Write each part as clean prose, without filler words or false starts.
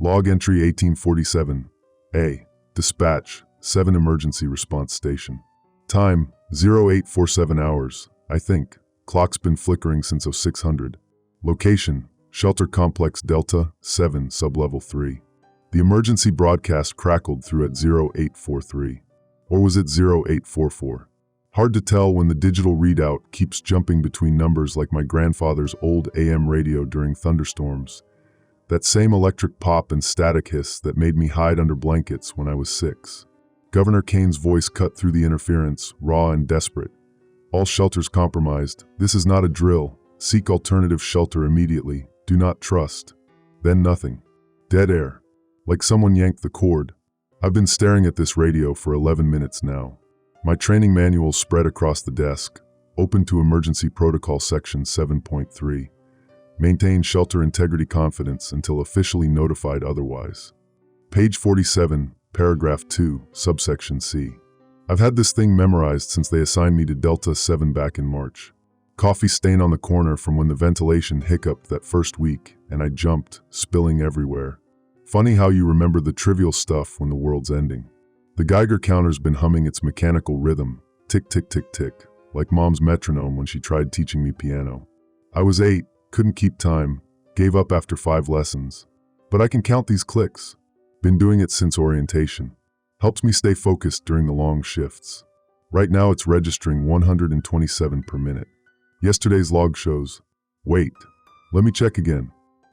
Log entry 1847. A. Dispatch, 7 Emergency Response Station. Time, 0847 hours, I think. Clock's been flickering since 0600. Location, Shelter Complex Delta, 7, Sublevel 3. The emergency broadcast crackled through at 0843. Or was it 0844? Hard to tell when the digital readout keeps jumping between numbers like my grandfather's old AM radio during thunderstorms. That same electric pop and static hiss that made me hide under blankets when I was 6. Governor Kane's voice cut through the interference, raw and desperate. All shelters compromised. This is not a drill. Seek alternative shelter immediately. Do not trust. Then nothing. Dead air. Like someone yanked the cord. I've been staring at this radio for 11 minutes now. My training manual spread across the desk, open to Emergency Protocol Section 7.3. Maintain shelter integrity confidence until officially notified otherwise. Page 47, paragraph 2, subsection C. I've had this thing memorized since they assigned me to Delta 7 back in March. Coffee stain on the corner from when the ventilation hiccuped that first week, and I jumped, spilling everywhere. Funny how you remember the trivial stuff when the world's ending. The Geiger counter's been humming its mechanical rhythm, tick tick tick tick, like Mom's metronome when she tried teaching me piano. I was 8, couldn't keep time, gave up after 5 lessons. But I can count these clicks. Been doing it since orientation. Helps me stay focused during the long shifts. Right now it's registering 127 per minute. Yesterday's log shows. Wait, let me check again.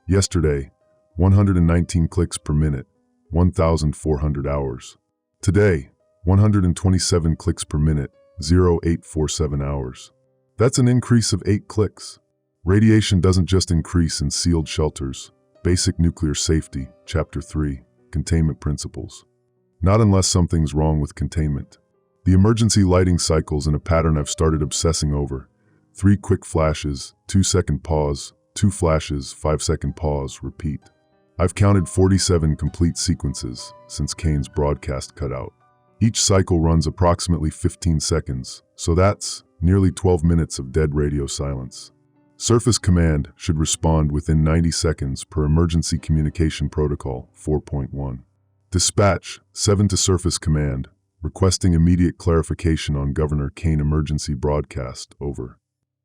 Yesterday, 119 clicks per minute, 1,400 hours. Today, 127 clicks per minute, 0847 hours. That's an increase of 8 clicks. Radiation doesn't just increase in sealed shelters. Basic Nuclear Safety, Chapter 3, Containment Principles. Not unless something's wrong with containment. The emergency lighting cycle's in a pattern I've started obsessing over. 3 quick flashes, 2-second pause, 2 flashes, 5-second pause, repeat. I've counted 47 complete sequences since Kane's broadcast cut out. Each cycle runs approximately 15 seconds, so that's nearly 12 minutes of dead radio silence. Surface Command should respond within 90 seconds per Emergency Communication Protocol 4.1. Dispatch 7 to Surface Command, requesting immediate clarification on Governor Kane emergency broadcast, over.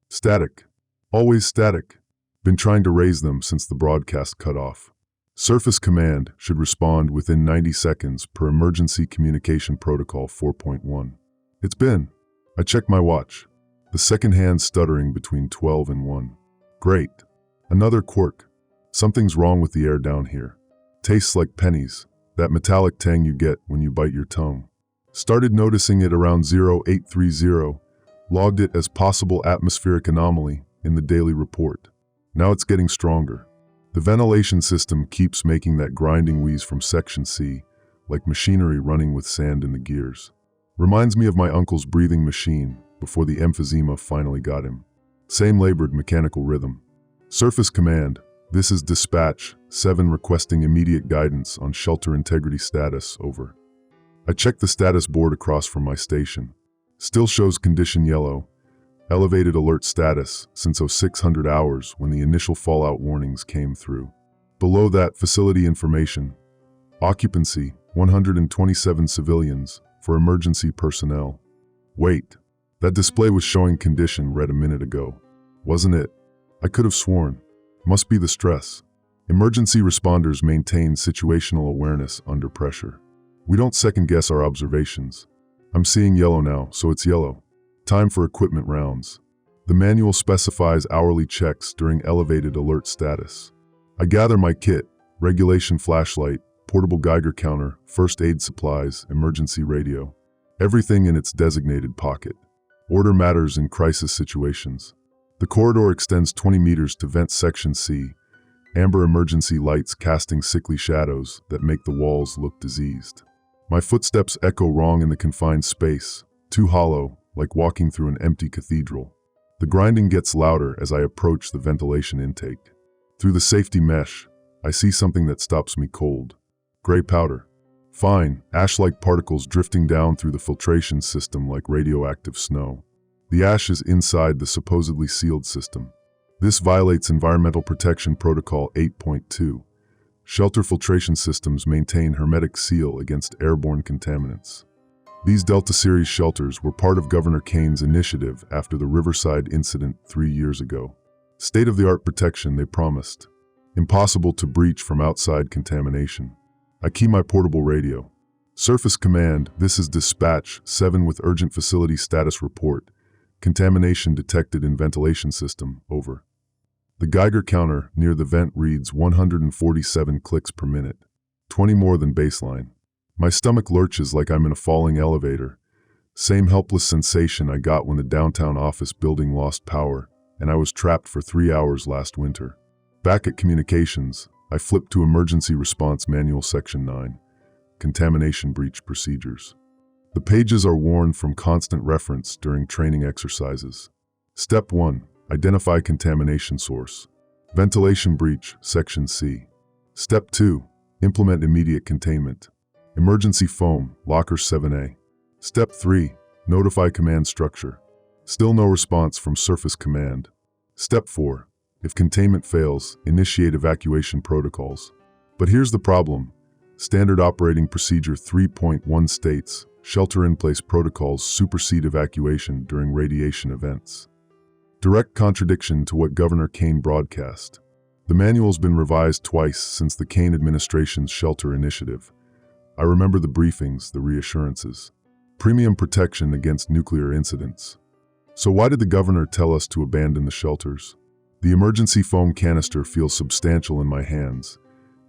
Static. Always static. Been trying to raise them since the broadcast cut off. Surface Command should respond within 90 seconds per Emergency Communication Protocol 4.1. It's been. I checked my watch. The second hand stuttering between 12 and 1. Great. Another quirk. Something's wrong with the air down here. Tastes like pennies, that metallic tang you get when you bite your tongue. Started noticing it around 0830, logged it as possible atmospheric anomaly in the daily report. Now it's getting stronger. The ventilation system keeps making that grinding wheeze from Section C, like machinery running with sand in the gears. Reminds me of my uncle's breathing machine before the emphysema finally got him. Same labored mechanical rhythm. Surface Command, this is Dispatch 7 requesting immediate guidance on shelter integrity status, over. I checked the status board across from my station. Still shows condition yellow. Elevated alert status since 0600 hours when the initial fallout warnings came through. Below that, facility information. Occupancy, 127 civilians, for emergency personnel. Wait, that display was showing condition red a minute ago. Wasn't it? I could have sworn. Must be the stress. Emergency responders maintain situational awareness under pressure. We don't second-guess our observations. I'm seeing yellow now, so it's yellow. Time for equipment rounds. The manual specifies hourly checks during elevated alert status. I gather my kit, regulation flashlight, portable Geiger counter, first aid supplies, emergency radio. Everything in its designated pocket. Order matters in crisis situations. The corridor extends 20 meters to vent Section C, amber emergency lights casting sickly shadows that make the walls look diseased. My footsteps echo wrong in the confined space, too hollow, like walking through an empty cathedral. The grinding gets louder as I approach the ventilation intake. Through the safety mesh, I see something that stops me cold. Gray powder. Fine, ash-like particles drifting down through the filtration system like radioactive snow. The ash is inside the supposedly sealed system. This violates Environmental Protection Protocol 8.2. Shelter filtration systems maintain hermetic seal against airborne contaminants. These Delta Series shelters were part of Governor Kane's initiative after the Riverside incident 3 years ago. State-of-the-art protection, they promised. Impossible to breach from outside contamination. I key my portable radio. Surface Command, this is Dispatch 7 with urgent facility status report. Contamination detected in ventilation system, over. The Geiger counter near the vent reads 147 clicks per minute, 20 more than baseline. My stomach lurches like I'm in a falling elevator. Same helpless sensation I got when the downtown office building lost power and I was trapped for 3 hours last winter. Back at communications, I flipped to Emergency Response Manual Section 9, Contamination Breach Procedures. The pages are worn from constant reference during training exercises. Step 1. Identify contamination source. Ventilation breach, Section C. Step 2. Implement immediate containment. Emergency foam, Locker 7A. Step 3. Notify command structure. Still no response from Surface Command. Step 4. If containment fails, initiate evacuation protocols. But here's the problem. Standard Operating Procedure 3.1 states, shelter-in-place protocols supersede evacuation during radiation events. Direct contradiction to what Governor Kane broadcast. The manual's been revised twice since the Kane administration's shelter initiative. I remember the briefings, the reassurances. Premium protection against nuclear incidents. So why did the governor tell us to abandon the shelters? The emergency foam canister feels substantial in my hands.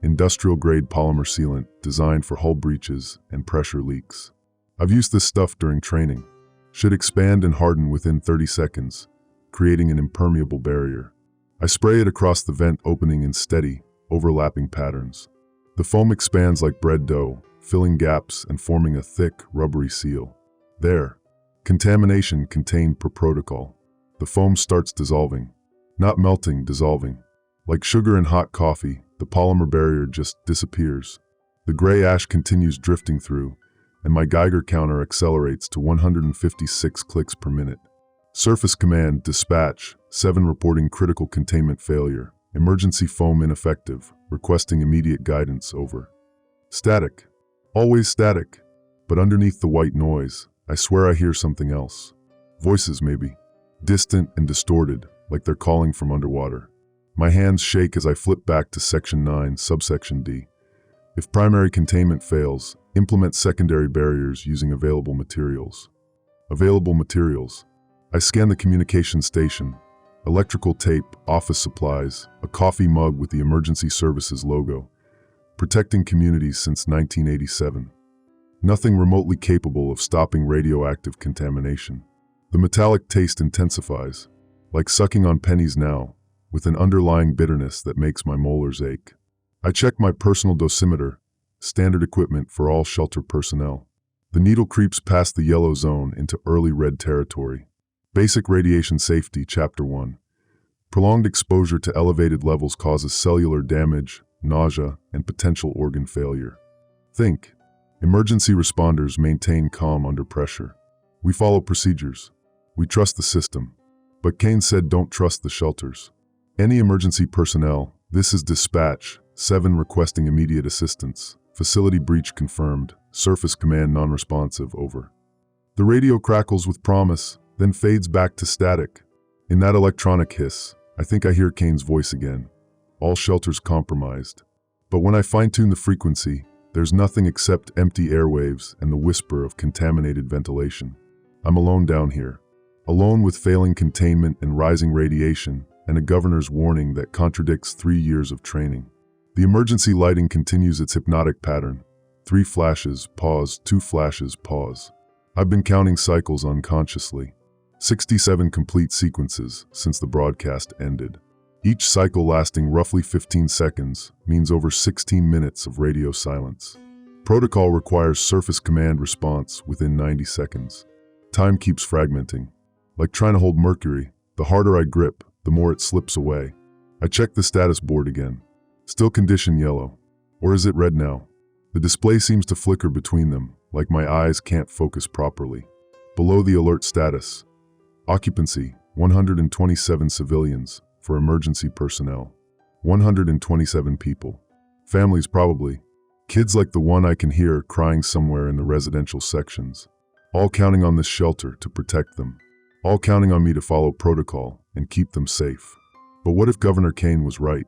Industrial-grade polymer sealant designed for hull breaches and pressure leaks. I've used this stuff during training. Should expand and harden within 30 seconds, creating an impermeable barrier. I spray it across the vent opening in steady, overlapping patterns. The foam expands like bread dough, filling gaps and forming a thick, rubbery seal. There. Contamination contained per protocol. The foam starts dissolving. Not melting, dissolving. Like sugar in hot coffee, the polymer barrier just disappears. The gray ash continues drifting through, and my Geiger counter accelerates to 156 clicks per minute. Surface Command, Dispatch 7 reporting critical containment failure. Emergency foam ineffective, requesting immediate guidance, over. Static. Always static. But underneath the white noise, I swear I hear something else. Voices maybe. Distant and distorted, like they're calling from underwater. My hands shake as I flip back to Section 9, Subsection D. If primary containment fails, implement secondary barriers using available materials. Available materials. I scan the communication station. Electrical tape, office supplies, a coffee mug with the Emergency Services logo. Protecting communities since 1987. Nothing remotely capable of stopping radioactive contamination. The metallic taste intensifies, like sucking on pennies now, with an underlying bitterness that makes my molars ache. I check my personal dosimeter, standard equipment for all shelter personnel. The needle creeps past the yellow zone into early red territory. Basic Radiation Safety, Chapter 1. Prolonged exposure to elevated levels causes cellular damage, nausea, and potential organ failure. Think. Emergency responders maintain calm under pressure. We follow procedures. We trust the system. But Kane said don't trust the shelters. Any emergency personnel, this is Dispatch 7 requesting immediate assistance. Facility breach confirmed. Surface Command non-responsive, over. The radio crackles with promise, then fades back to static. In that electronic hiss, I think I hear Kane's voice again. All shelters compromised. But when I fine-tune the frequency, there's nothing except empty airwaves and the whisper of contaminated ventilation. I'm alone down here. Alone with failing containment and rising radiation, and a governor's warning that contradicts 3 years of training. The emergency lighting continues its hypnotic pattern. 3 flashes, pause, 2 flashes, pause. I've been counting cycles unconsciously. 67 complete sequences since the broadcast ended. Each cycle lasting roughly 15 seconds means over 16 minutes of radio silence. Protocol requires Surface Command response within 90 seconds. Time keeps fragmenting. Like trying to hold mercury, the harder I grip, the more it slips away. I check the status board again. Still condition yellow. Or is it red now? The display seems to flicker between them, like my eyes can't focus properly. Below the alert status. Occupancy, 127 civilians. For emergency personnel, 127 people. Families probably. Kids like the one I can hear crying somewhere in the residential sections. All counting on this shelter to protect them. All counting on me to follow protocol and keep them safe. But what if Governor Kane was right?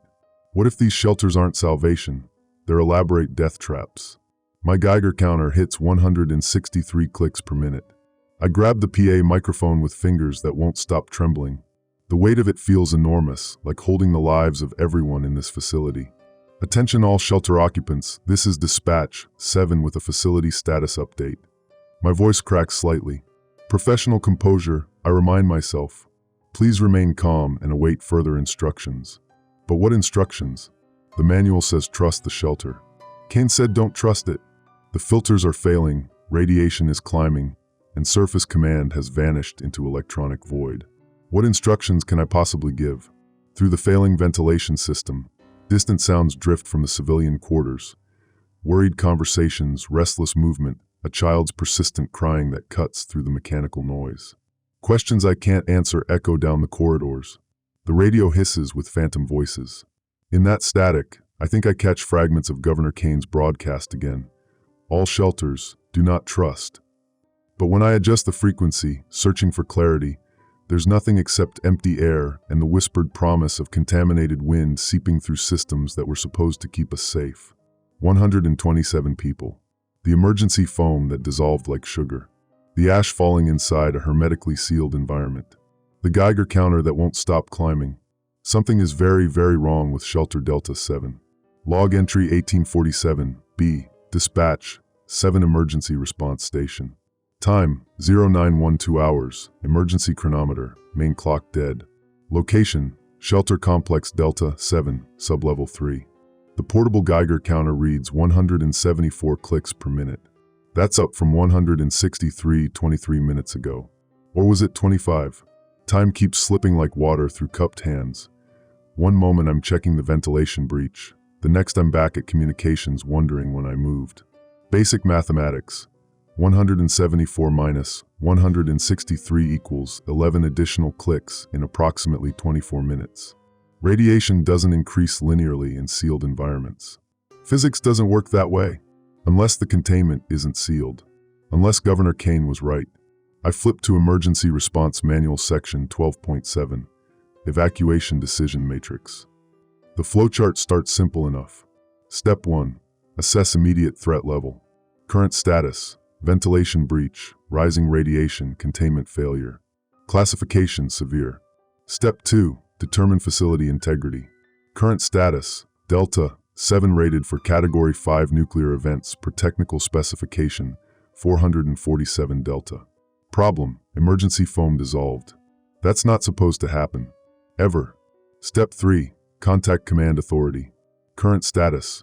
What if these shelters aren't salvation? They're elaborate death traps. My Geiger counter hits 163 clicks per minute. I grab the PA microphone with fingers that won't stop trembling. The weight of it feels enormous, like holding the lives of everyone in this facility. Attention all shelter occupants, this is Dispatch 7 with a facility status update. My voice cracks slightly. Professional composure, I remind myself. Please remain calm and await further instructions. But what instructions? The manual says trust the shelter. Kane said don't trust it. The filters are failing, radiation is climbing, and surface command has vanished into electronic void. What instructions can I possibly give? Through the failing ventilation system, distant sounds drift from the civilian quarters. Worried conversations, restless movement, a child's persistent crying that cuts through the mechanical noise. Questions I can't answer echo down the corridors. The radio hisses with phantom voices. In that static, I think I catch fragments of Governor Kane's broadcast again. All shelters, do not trust. But when I adjust the frequency, searching for clarity, there's nothing except empty air and the whispered promise of contaminated wind seeping through systems that were supposed to keep us safe. 127 people. The emergency foam that dissolved like sugar. The ash falling inside a hermetically sealed environment. The Geiger counter that won't stop climbing. Something is very, very wrong with Shelter Delta 7. Log entry 1847, B, Dispatch, 7 Emergency Response Station. Time, 0912 hours, emergency chronometer, main clock dead. Location, Shelter Complex Delta 7, Sublevel 3. The portable Geiger counter reads 174 clicks per minute. That's up from 163 23 minutes ago. Or was it 25? Time keeps slipping like water through cupped hands. One moment I'm checking the ventilation breach, the next I'm back at communications wondering when I moved. Basic mathematics. 174 minus 163 equals 11 additional clicks in approximately 24 minutes. Radiation doesn't increase linearly in sealed environments. Physics doesn't work that way. Unless the containment isn't sealed. Unless Governor Kane was right. I flip to Emergency Response Manual Section 12.7, Evacuation Decision Matrix. The flowchart starts simple enough. Step 1. Assess immediate threat level. Current status. Ventilation breach, rising radiation, containment failure. Classification severe. Step 2. Determine facility integrity. Current status, Delta, 7 rated for Category 5 nuclear events per technical specification, 447 Delta. Problem, emergency foam dissolved. That's not supposed to happen. Ever. Step 3. Contact command authority. Current status,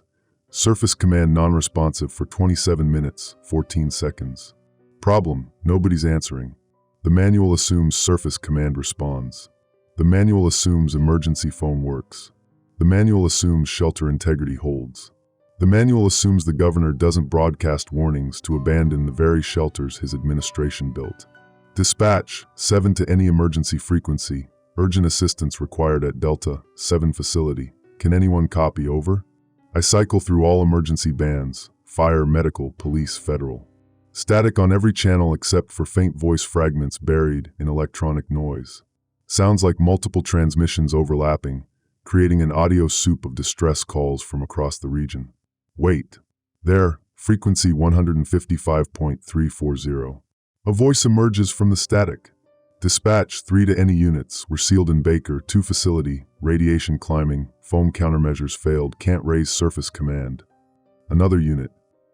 Surface command non-responsive for 27 minutes, 14 seconds. Problem, nobody's answering. The manual assumes surface command responds. The manual assumes emergency foam works. The manual assumes shelter integrity holds. The manual assumes the governor doesn't broadcast warnings to abandon the very shelters his administration built. Dispatch 7 to any emergency frequency. Urgent assistance required at Delta 7 facility. Can anyone copy over? I cycle through all emergency bands, fire, medical, police, federal. Static on every channel except for faint voice fragments buried in electronic noise. Sounds like multiple transmissions overlapping, creating an audio soup of distress calls from across the region. Wait. There, frequency 155.340. A voice emerges from the static. Dispatch 3 to any units. We're sealed in Baker 2 facility. Radiation climbing. Foam countermeasures failed. Can't raise surface command. Another unit.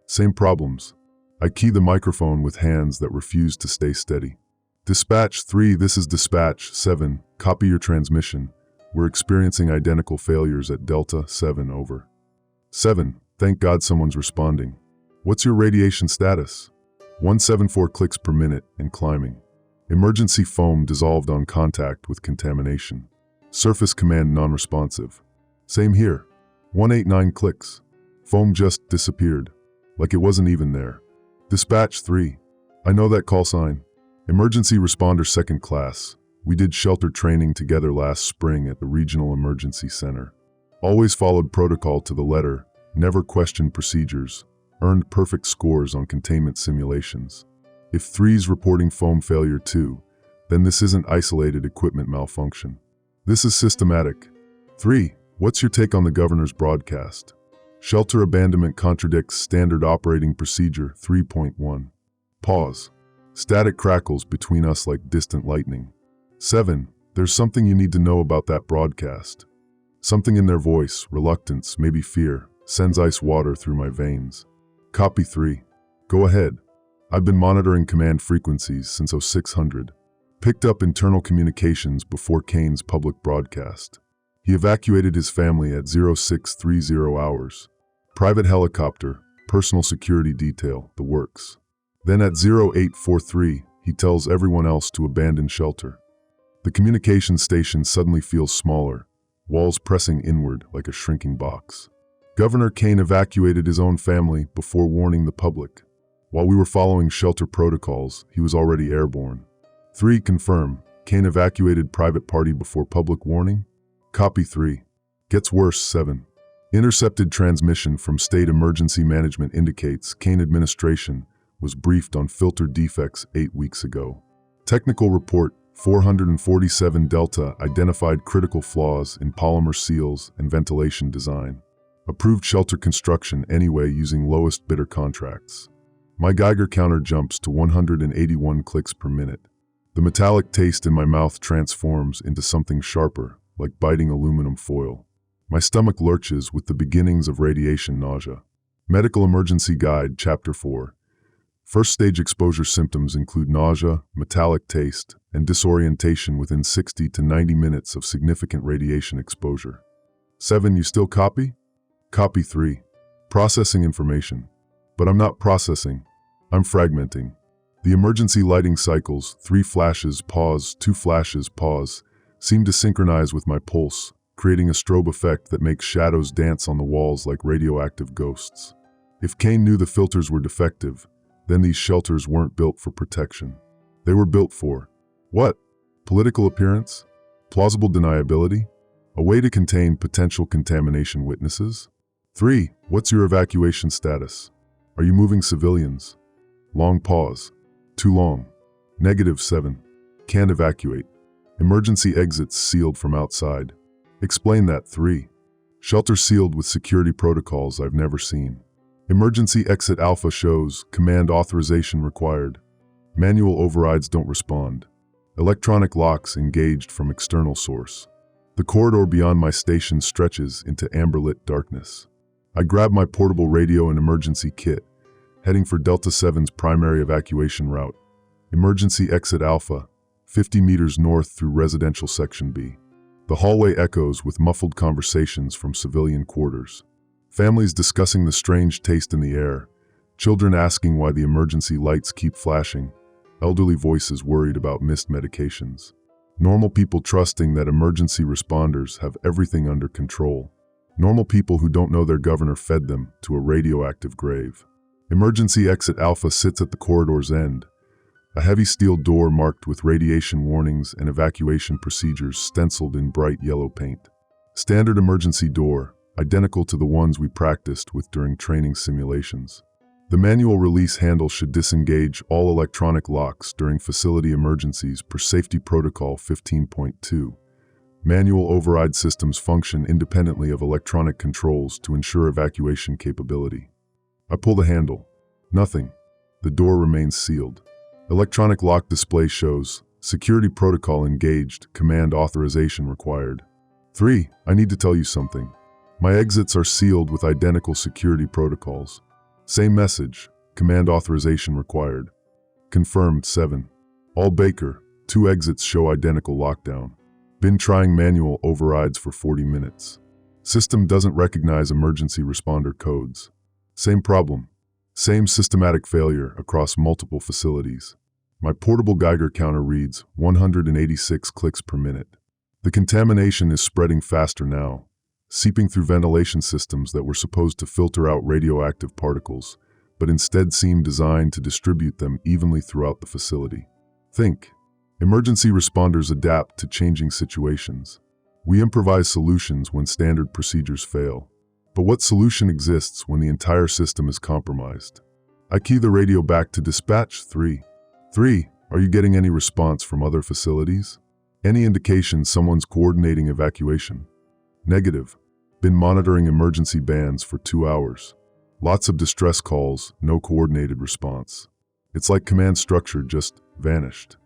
Same problems. I key the microphone with hands that refuse to stay steady. Dispatch 3, this is Dispatch 7. Copy your transmission. We're experiencing identical failures at Delta 7 over. 7. Thank God someone's responding. What's your radiation status? 174 clicks per minute and climbing. Emergency foam dissolved on contact with contamination. Surface command non-responsive. Same here. 189 clicks. Foam just disappeared. Like it wasn't even there. Dispatch 3. I know that call sign. Emergency responder second class. We did shelter training together last spring at the Regional Emergency Center. Always followed protocol to the letter, never questioned procedures, earned perfect scores on containment simulations. If 3's reporting foam failure too, then this isn't isolated equipment malfunction. This is systematic. 3. What's your take on the governor's broadcast? Shelter abandonment contradicts standard operating procedure 3.1. Pause. Static crackles between us like distant lightning. 7. There's something you need to know about that broadcast. Something in their voice, reluctance, maybe fear, sends ice water through my veins. Copy 3. Go ahead. I've been monitoring command frequencies since 0600. Picked up internal communications before Kane's public broadcast. He evacuated his family at 0630 hours. Private helicopter, personal security detail, the works. Then at 0843, he tells everyone else to abandon shelter. The communications station suddenly feels smaller, walls pressing inward like a shrinking box. Governor Kane evacuated his own family before warning the public. While we were following shelter protocols, he was already airborne. 3. Confirm. Kane evacuated private party before public warning? Copy 3. Gets worse. 7. Intercepted transmission from State Emergency Management indicates Kane administration was briefed on filter defects 8 weeks ago. Technical report 447 Delta identified critical flaws in polymer seals and ventilation design. Approved shelter construction anyway using lowest bidder contracts. My Geiger counter jumps to 181 clicks per minute. The metallic taste in my mouth transforms into something sharper, like biting aluminum foil. My stomach lurches with the beginnings of radiation nausea. Medical Emergency Guide, Chapter 4. First stage exposure symptoms include nausea, metallic taste, and disorientation within 60 to 90 minutes of significant radiation exposure. 7. You still copy? Copy 3. Processing information. But I'm not processing. I'm fragmenting. The emergency lighting cycles, 3 flashes, pause, 2 flashes, pause, seem to synchronize with my pulse, creating a strobe effect that makes shadows dance on the walls like radioactive ghosts. If Kane knew the filters were defective, then these shelters weren't built for protection. They were built for what? Political appearance? Plausible deniability? A way to contain potential contamination witnesses? 3. What's your evacuation status? Are you moving civilians? Long pause. Too long. -7. Can't evacuate. Emergency exits sealed from outside. Explain that. 3. Shelter sealed with security protocols I've never seen. Emergency exit alpha shows command authorization required. Manual overrides don't respond. Electronic locks engaged from external source. The corridor beyond my station stretches into amber-lit darkness. I grab my portable radio and emergency kit, heading for Delta 7's primary evacuation route. Emergency exit alpha, 50 meters north through residential section B. The hallway echoes with muffled conversations from civilian quarters. Families discussing the strange taste in the air, children asking why the emergency lights keep flashing, elderly voices worried about missed medications. Normal people trusting that emergency responders have everything under control. Normal people who don't know their governor fed them to a radioactive grave. Emergency exit alpha sits at the corridor's end, a heavy steel door marked with radiation warnings and evacuation procedures stenciled in bright yellow paint. Standard emergency door, identical to the ones we practiced with during training simulations. The manual release handle should disengage all electronic locks during facility emergencies per Safety Protocol 15.2. Manual override systems function independently of electronic controls to ensure evacuation capability. I pull the handle. Nothing. The door remains sealed. Electronic lock display shows Security Protocol engaged, command authorization required. 3. I need to tell you something. My exits are sealed with identical security protocols. Same message, command authorization required. Confirmed. 7. All Baker, 2 exits show identical lockdown. Been trying manual overrides for 40 minutes. System doesn't recognize emergency responder codes. Same problem. Same systematic failure across multiple facilities. My portable Geiger counter reads 186 clicks per minute. The contamination is spreading faster now, seeping through ventilation systems that were supposed to filter out radioactive particles, but instead seem designed to distribute them evenly throughout the facility. Think. Emergency responders adapt to changing situations. We improvise solutions when standard procedures fail. But what solution exists when the entire system is compromised? I key the radio back to dispatch 3. 3. Are you getting any response from other facilities? Any indication someone's coordinating evacuation? Negative. Been monitoring emergency bands for 2 hours. Lots of distress calls, no coordinated response. It's like command structure just vanished.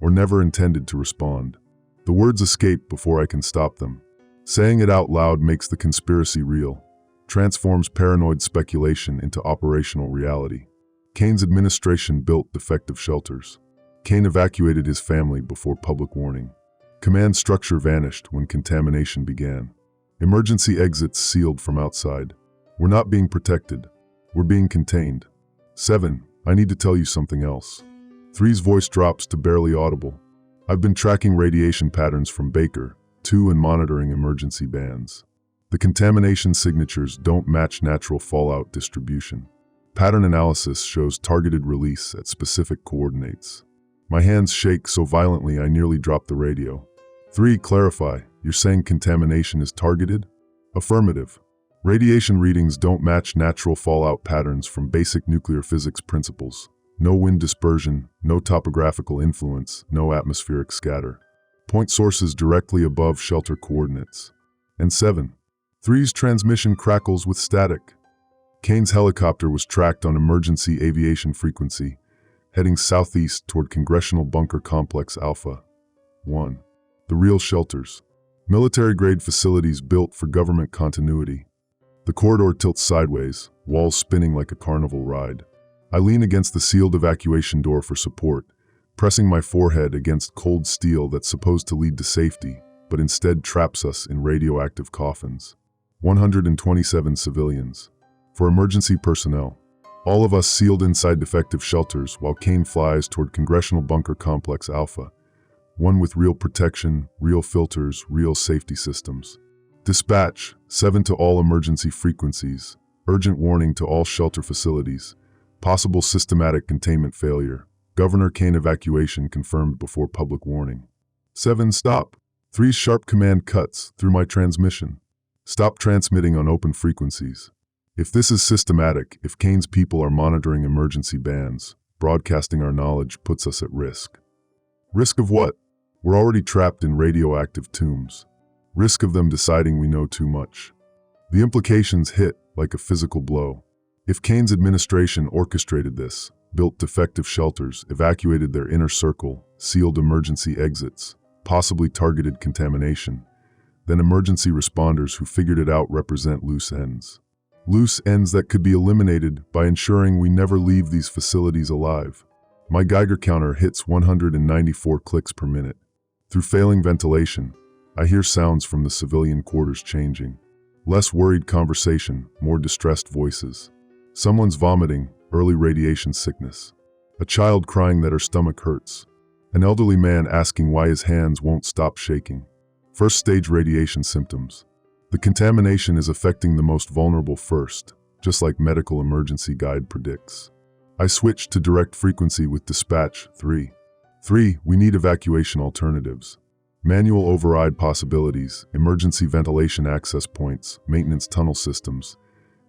Or never intended to respond. The words escape before I can stop them. Saying it out loud makes the conspiracy real. Transforms paranoid speculation into operational reality. Kane's administration built defective shelters. Kane evacuated his family before public warning. Command structure vanished when contamination began. Emergency exits sealed from outside. We're not being protected. We're being contained. 7. I need to tell you something else. 3's voice drops to barely audible. I've been tracking radiation patterns from Baker, 2 and monitoring emergency bands. The contamination signatures don't match natural fallout distribution. Pattern analysis shows targeted release at specific coordinates. My hands shake so violently I nearly drop the radio. 3. Clarify, you're saying contamination is targeted? Affirmative. Radiation readings don't match natural fallout patterns from basic nuclear physics principles. No wind dispersion, no topographical influence, no atmospheric scatter. Point sources directly above shelter coordinates. And 7. 3's transmission crackles with static. Kane's helicopter was tracked on emergency aviation frequency, heading southeast toward Congressional Bunker Complex Alpha. 1. The real shelters. Military-grade facilities built for government continuity. The corridor tilts sideways, walls spinning like a carnival ride. I lean against the sealed evacuation door for support, pressing my forehead against cold steel that's supposed to lead to safety, but instead traps us in radioactive coffins. 127 civilians. For emergency personnel. All of us sealed inside defective shelters while Kane flies toward Congressional Bunker Complex Alpha. One with real protection, real filters, real safety systems. Dispatch, 7 to all emergency frequencies. Urgent warning to all shelter facilities. Possible systematic containment failure. Governor Kane evacuation confirmed before public warning. 7. Stop. 3's sharp command cuts through my transmission. Stop transmitting on open frequencies. If this is systematic, if Kane's people are monitoring emergency bands, broadcasting our knowledge puts us at risk. Risk of what? We're already trapped in radioactive tombs. Risk of them deciding we know too much. The implications hit like a physical blow. If Kane's administration orchestrated this, built defective shelters, evacuated their inner circle, sealed emergency exits, possibly targeted contamination, then emergency responders who figured it out represent loose ends. Loose ends that could be eliminated by ensuring we never leave these facilities alive. My Geiger counter hits 194 clicks per minute. Through failing ventilation, I hear sounds from the civilian quarters changing. Less worried conversation, more distressed voices. Someone's vomiting, early radiation sickness. A child crying that her stomach hurts. An elderly man asking why his hands won't stop shaking. First stage radiation symptoms. The contamination is affecting the most vulnerable first, just like medical emergency guide predicts. I switch to direct frequency with dispatch 3. 3. We need evacuation alternatives. Manual override possibilities, emergency ventilation access points, maintenance tunnel systems,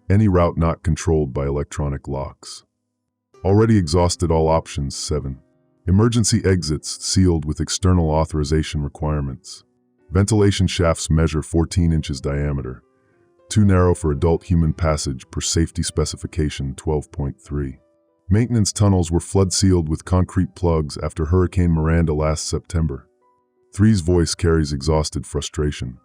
any route not controlled by electronic locks. Already exhausted all options. 7. Emergency exits sealed with external authorization requirements. Ventilation shafts measure 14 inches diameter. Too narrow for adult human passage per safety specification 12.3. Maintenance tunnels were flood-sealed with concrete plugs after Hurricane Miranda last September. 3's voice carries exhausted frustration.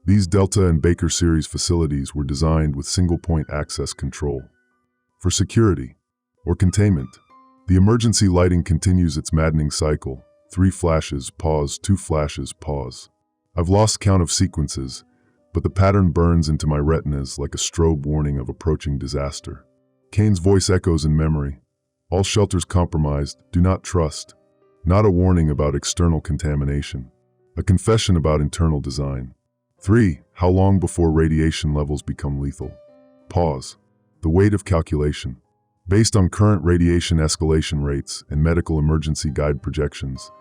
These Delta and Baker series facilities were designed with single-point access control. For security, or containment, the emergency lighting continues its maddening cycle. 3 flashes, pause, 2 flashes, pause. I've lost count of sequences, but the pattern burns into my retinas like a strobe warning of approaching disaster. Kane's voice echoes in memory. All shelters compromised, do not trust. Not a warning about external contamination. A confession about internal design. 3. How long before radiation levels become lethal? Pause. The weight of calculation. Based on current radiation escalation rates and medical emergency guide projections,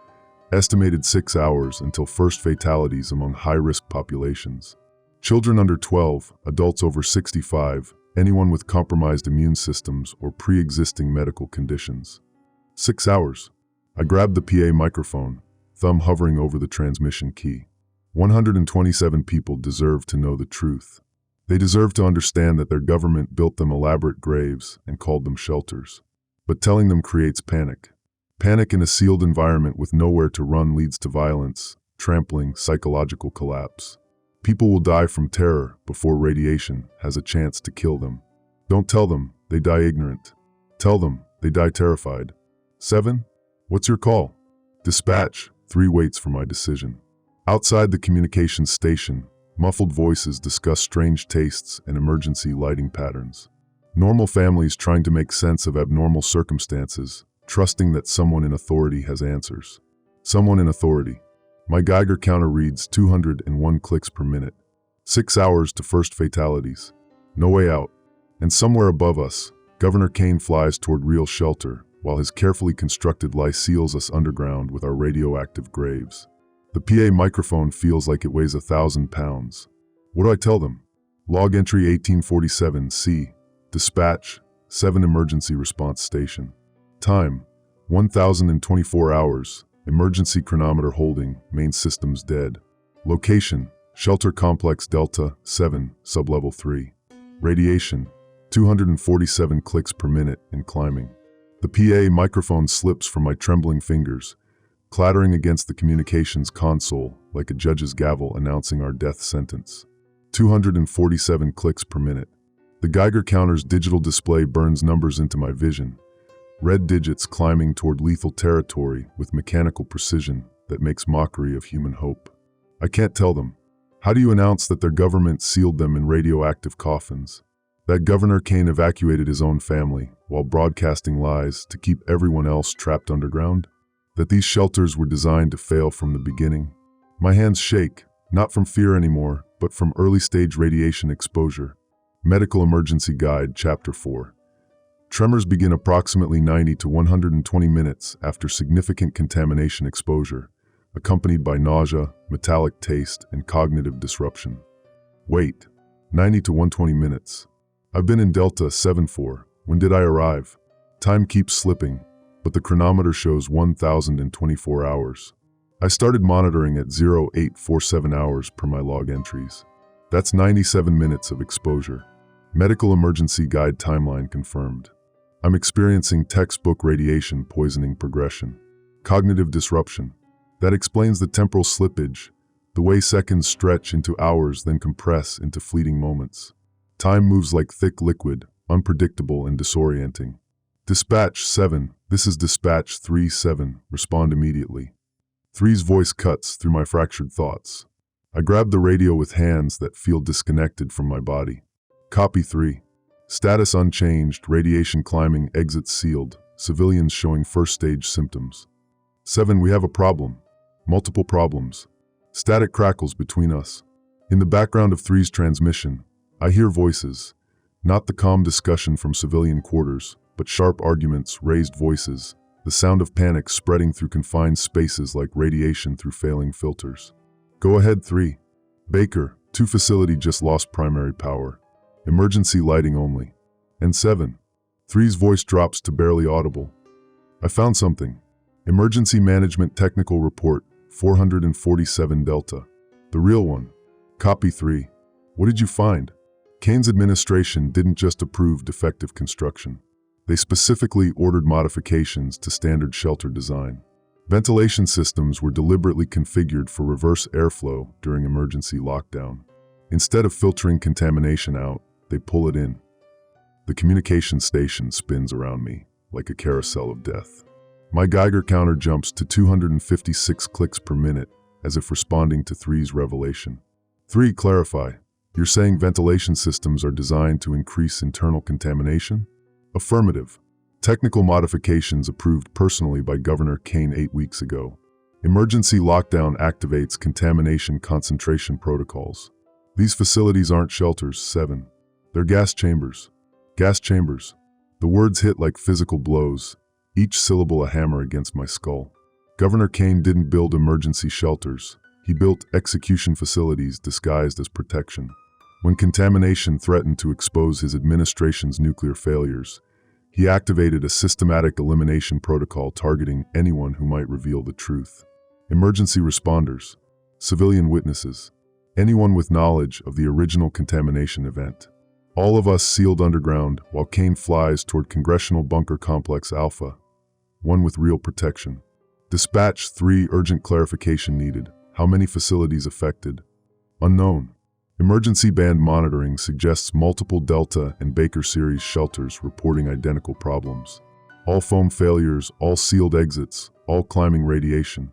estimated 6 hours until first fatalities among high-risk populations. Children under 12, adults over 65, anyone with compromised immune systems or pre-existing medical conditions. 6 hours. I grabbed the PA microphone, thumb hovering over the transmission key. 127 people deserve to know the truth. They deserve to understand that their government built them elaborate graves and called them shelters. But telling them creates panic. Panic in a sealed environment with nowhere to run leads to violence, trampling, psychological collapse. People will die from terror before radiation has a chance to kill them. Don't tell them they die ignorant. Tell them they die terrified. 7. What's your call? Dispatch. 3 waits for my decision. Outside the communications station, muffled voices discuss strange tastes and emergency lighting patterns. Normal families trying to make sense of abnormal circumstances, trusting that someone in authority has answers. Someone in authority. My Geiger counter reads 201 clicks per minute. 6 hours to first fatalities. No way out. And somewhere above us, Governor Kane flies toward real shelter, while his carefully constructed lie seals us underground with our radioactive graves. The PA microphone feels like it weighs 1,000 pounds. What do I tell them? Log entry 1847C. Dispatch, 7 Emergency Response Station. Time, 1,024 hours. Emergency chronometer holding, main systems dead. Location, Shelter Complex Delta, 7, Sublevel 3. Radiation, 247 clicks per minute and climbing. The PA microphone slips from my trembling fingers, clattering against the communications console like a judge's gavel announcing our death sentence. 247 clicks per minute. The Geiger counter's digital display burns numbers into my vision, red digits climbing toward lethal territory with mechanical precision that makes mockery of human hope. I can't tell them. How do you announce that their government sealed them in radioactive coffins? That Governor Kane evacuated his own family while broadcasting lies to keep everyone else trapped underground? That these shelters were designed to fail from the beginning? My hands shake, not from fear anymore, but from early-stage radiation exposure. Medical Emergency Guide, Chapter 4. Tremors begin approximately 90 to 120 minutes after significant contamination exposure, accompanied by nausea, metallic taste, and cognitive disruption. Wait, 90 to 120 minutes. I've been in Delta 7-4. When did I arrive? Time keeps slipping, but the chronometer shows 1,024 hours. I started monitoring at 0847 hours per my log entries. That's 97 minutes of exposure. Medical Emergency Guide timeline confirmed. I'm experiencing textbook radiation poisoning progression. Cognitive disruption. That explains the temporal slippage, the way seconds stretch into hours then compress into fleeting moments. Time moves like thick liquid, unpredictable and disorienting. Dispatch 7, this is Dispatch 3-7, respond immediately. 3's voice cuts through my fractured thoughts. I grab the radio with hands that feel disconnected from my body. Copy 3. Status unchanged, radiation climbing, exits sealed, civilians showing first-stage symptoms. 7, we have a problem. Multiple problems. Static crackles between us. In the background of 3's transmission, I hear voices. Not the calm discussion from civilian quarters, but sharp arguments, raised voices, the sound of panic spreading through confined spaces like radiation through failing filters. Go ahead 3. Baker, 2 facility just lost primary power. Emergency lighting only. And 7. 3's voice drops to barely audible. I found something. Emergency Management Technical Report, 447 Delta. The real one. Copy 3. What did you find? Kane's administration didn't just approve defective construction. They specifically ordered modifications to standard shelter design. Ventilation systems were deliberately configured for reverse airflow during emergency lockdown. Instead of filtering contamination out, they pull it in. The communication station spins around me like a carousel of death. My Geiger counter jumps to 256 clicks per minute, as if responding to 3's revelation. 3, clarify. You're saying ventilation systems are designed to increase internal contamination? Affirmative. Technical modifications approved personally by Governor Kane 8 weeks ago. Emergency lockdown activates contamination concentration protocols. These facilities aren't shelters, 7. They're gas chambers. Gas chambers. The words hit like physical blows, each syllable a hammer against my skull. Governor Kane didn't build emergency shelters. He built execution facilities disguised as protection. When contamination threatened to expose his administration's nuclear failures, he activated a systematic elimination protocol targeting anyone who might reveal the truth. Emergency responders, civilian witnesses, anyone with knowledge of the original contamination event. All of us sealed underground while Kane flies toward Congressional Bunker Complex Alpha, one with real protection. Dispatch 3, urgent clarification needed. How many facilities affected? Unknown. Emergency band monitoring suggests multiple Delta and Baker series shelters reporting identical problems. All foam failures, all sealed exits, all climbing radiation.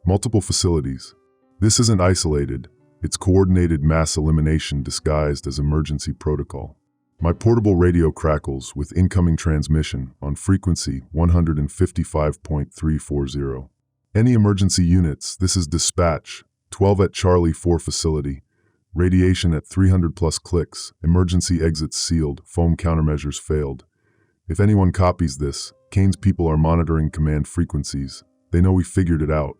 Multiple facilities. This isn't isolated. It's coordinated mass elimination disguised as emergency protocol. My portable radio crackles with incoming transmission on frequency 155.340. Any emergency units, this is dispatch, 12 at Charlie 4 facility. Radiation at 300 plus clicks, emergency exits sealed, foam countermeasures failed. If anyone copies this, Kane's people are monitoring command frequencies. They know we figured it out.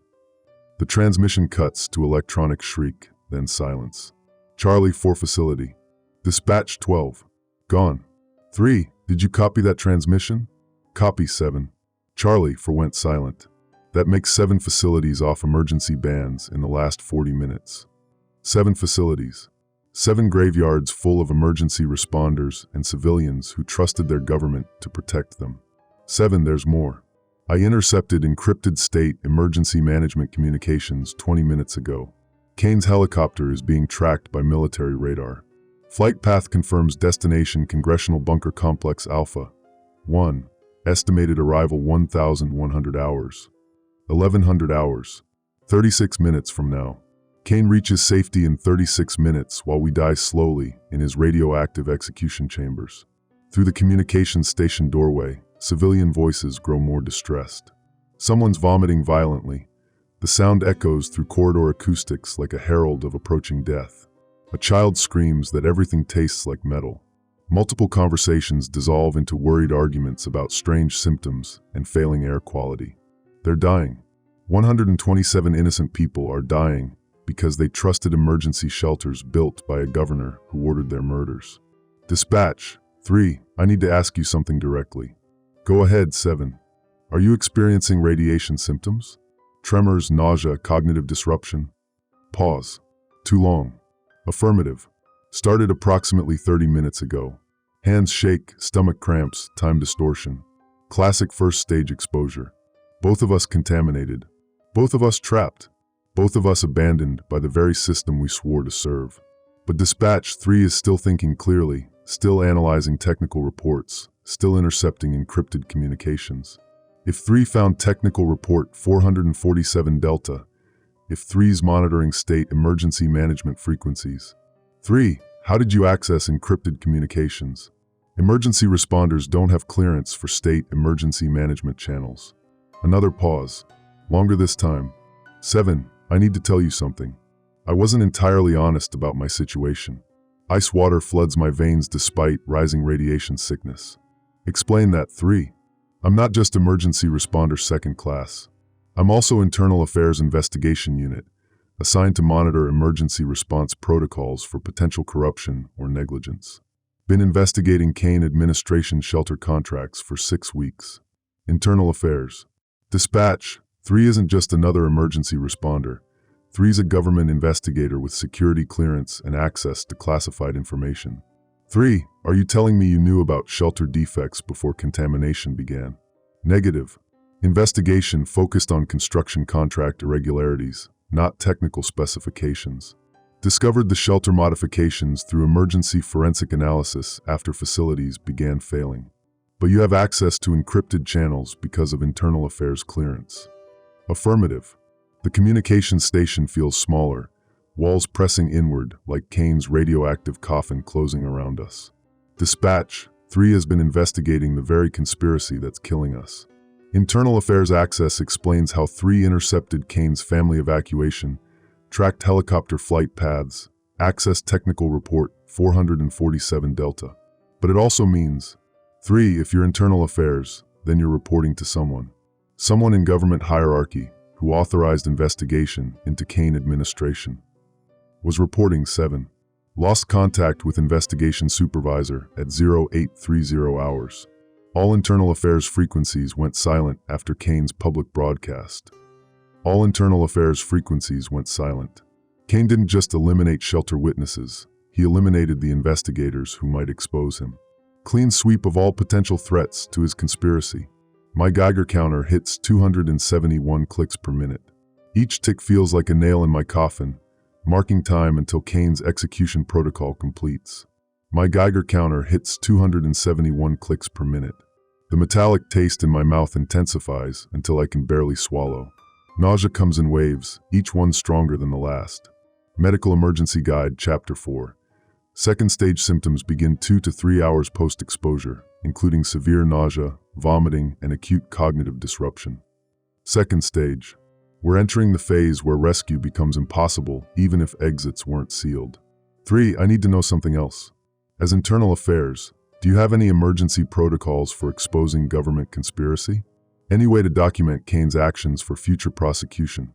The transmission cuts to electronic shriek, then silence. Charlie 4 facility. Dispatch 12. Gone. 3. Did you copy that transmission? Copy 7. Charlie 4 went silent. That makes 7 facilities off emergency bands in the last 40 minutes. 7 facilities. 7 graveyards full of emergency responders and civilians who trusted their government to protect them. 7. There's more. I intercepted encrypted state emergency management communications 20 minutes ago. Kane's helicopter is being tracked by military radar. Flight path confirms destination Congressional Bunker Complex Alpha. 1. Estimated arrival 1,100 hours. 1,100 hours. 36 minutes from now. Kane reaches safety in 36 minutes while we die slowly in his radioactive execution chambers. Through the communications station doorway, civilian voices grow more distressed. Someone's vomiting violently. The sound echoes through corridor acoustics like a herald of approaching death. A child screams that everything tastes like metal. Multiple conversations dissolve into worried arguments about strange symptoms and failing air quality. They're dying. 127 innocent people are dying because they trusted emergency shelters built by a governor who ordered their murders. Dispatch 3. I need to ask you something directly. Go ahead, 7. Are you experiencing radiation symptoms? Tremors, nausea, cognitive disruption? Pause. Too long. Affirmative. Started approximately 30 minutes ago. Hands shake, stomach cramps, time distortion. Classic first stage exposure. Both of us contaminated. Both of us trapped. Both of us abandoned by the very system we swore to serve. But Dispatch 3 is still thinking clearly, still analyzing technical reports, still intercepting encrypted communications. If 3 found technical report 447 Delta, if 3's monitoring state emergency management frequencies. 3. How did you access encrypted communications? Emergency responders don't have clearance for state emergency management channels. Another pause. Longer this time. 7. I need to tell you something. I wasn't entirely honest about my situation. Ice water floods my veins despite rising radiation sickness. Explain that. 3. I'm not just emergency responder second class. I'm also Internal Affairs Investigation Unit, assigned to monitor emergency response protocols for potential corruption or negligence. Been investigating Kane administration shelter contracts for 6 weeks. Internal Affairs. Dispatch 3 isn't just another emergency responder. 3's a government investigator with security clearance and access to classified information. 3. Are you telling me you knew about shelter defects before contamination began? Negative. Investigation focused on construction contract irregularities, not technical specifications. Discovered the shelter modifications through emergency forensic analysis after facilities began failing. But you have access to encrypted channels because of internal affairs clearance. Affirmative. The communication station feels smaller, walls pressing inward like Kane's radioactive coffin closing around us. Dispatch 3 has been investigating the very conspiracy that's killing us. Internal Affairs Access explains how 3 intercepted Kane's family evacuation, tracked helicopter flight paths, accessed technical report 447 Delta. But it also means 3, if you're Internal Affairs, then you're reporting to someone. Someone in government hierarchy, who authorized investigation into Kane administration, was reporting 7. Lost contact with investigation supervisor at 0830 hours. All internal affairs frequencies went silent after Kane's public broadcast. All internal affairs frequencies went silent. Kane didn't just eliminate shelter witnesses, he eliminated the investigators who might expose him. Clean sweep of all potential threats to his conspiracy. My Geiger counter hits 271 clicks per minute. Each tick feels like a nail in my coffin, marking time until Kane's execution protocol completes. My Geiger counter hits 271 clicks per minute. The metallic taste in my mouth intensifies until I can barely swallow. Nausea comes in waves, each one stronger than the last. Medical Emergency Guide, Chapter 4. Second stage symptoms begin 2 to 3 hours post-exposure, including severe nausea, vomiting, and acute cognitive disruption. Second stage. We're entering the phase where rescue becomes impossible even if exits weren't sealed. 3. I need to know something else. As internal affairs, do you have any emergency protocols for exposing government conspiracy? Any way to document Kane's actions for future prosecution?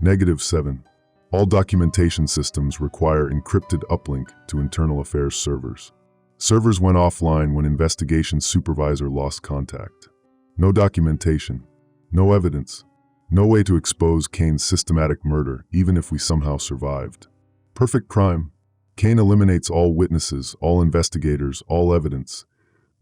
-7. All documentation systems require encrypted uplink to internal affairs servers. Servers went offline when investigation supervisor lost contact. No documentation, no evidence, no way to expose Kane's systematic murder even if we somehow survived. Perfect crime. Kane eliminates all witnesses, all investigators, all evidence,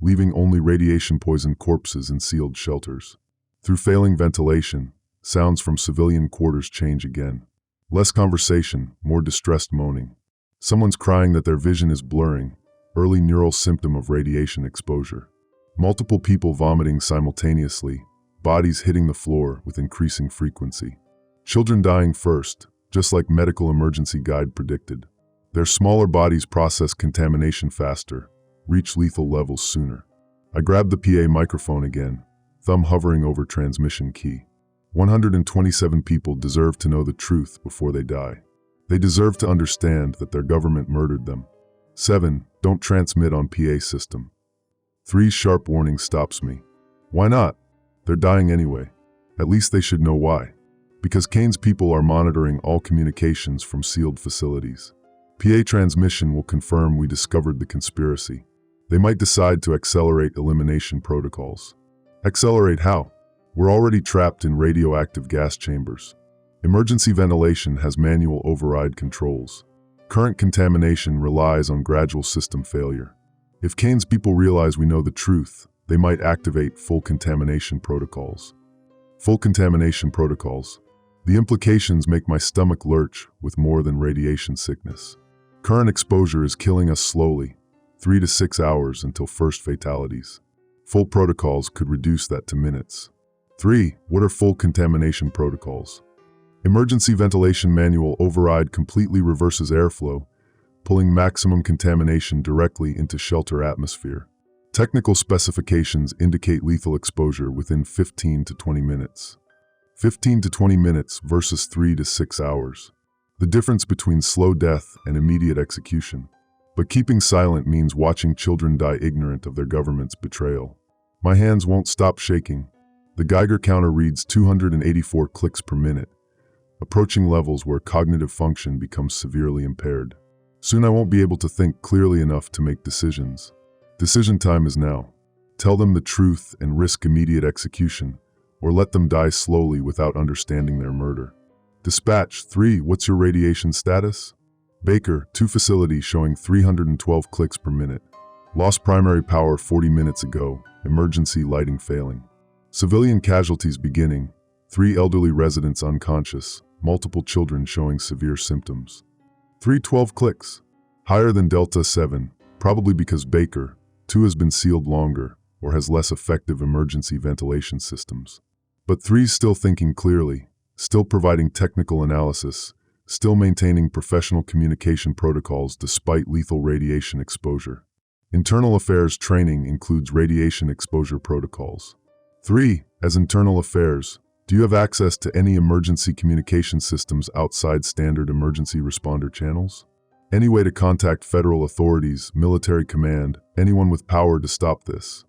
leaving only radiation-poisoned corpses in sealed shelters. Through failing ventilation, sounds from civilian quarters change again. Less conversation, more distressed moaning. Someone's crying that their vision is blurring, early neural symptom of radiation exposure. Multiple people vomiting simultaneously, bodies hitting the floor with increasing frequency. Children dying first, just like Medical Emergency Guide predicted. Their smaller bodies process contamination faster, reach lethal levels sooner. I grabbed the PA microphone again, thumb hovering over transmission key. 127 people deserve to know the truth before they die. They deserve to understand that their government murdered them. 7. Don't transmit on PA system. 3. Sharp warning stops me. Why not? They're dying anyway. At least they should know why. Because Kane's people are monitoring all communications from sealed facilities. PA transmission will confirm we discovered the conspiracy. They might decide to accelerate elimination protocols. Accelerate how? We're already trapped in radioactive gas chambers. Emergency ventilation has manual override controls. Current contamination relies on gradual system failure. If Kane's people realize we know the truth, they might activate full contamination protocols. Full contamination protocols. The implications make my stomach lurch with more than radiation sickness. Current exposure is killing us slowly, 3 to 6 hours until first fatalities. Full protocols could reduce that to minutes. 3. What are full contamination protocols? Emergency ventilation manual override completely reverses airflow, pulling maximum contamination directly into shelter atmosphere. Technical specifications indicate lethal exposure within 15 to 20 minutes. 15 to 20 minutes versus 3 to 6 hours. The difference between slow death and immediate execution. But keeping silent means watching children die ignorant of their government's betrayal. My hands won't stop shaking. The Geiger counter reads 284 clicks per minute, approaching levels where cognitive function becomes severely impaired. Soon I won't be able to think clearly enough to make decisions. Decision time is now. Tell them the truth and risk immediate execution, or let them die slowly without understanding their murder. Dispatch 3. What's your radiation status? Baker, 2 facility showing 312 clicks per minute. Lost primary power 40 minutes ago, emergency lighting failing. Civilian casualties beginning, 3 elderly residents unconscious, multiple children showing severe symptoms. 312 clicks. Higher than Delta 7, probably because Baker, 2 has been sealed longer or has less effective emergency ventilation systems. But 3's still thinking clearly, still providing technical analysis, still maintaining professional communication protocols despite lethal radiation exposure. Internal affairs training includes radiation exposure protocols. 3. As internal affairs, do you have access to any emergency communication systems outside standard emergency responder channels? Any way to contact federal authorities, military command, anyone with power to stop this?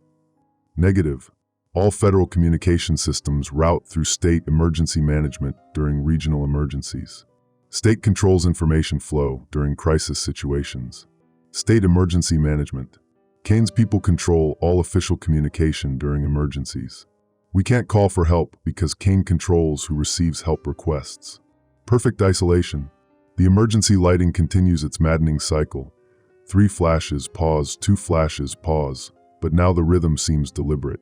Negative. All federal communication systems route through state emergency management during regional emergencies. State controls information flow during crisis situations. State emergency management. Kane's people control all official communication during emergencies. We can't call for help because Kane controls who receives help requests. Perfect isolation. The emergency lighting continues its maddening cycle. 3 flashes, pause, 2 flashes, pause, but now the rhythm seems deliberate.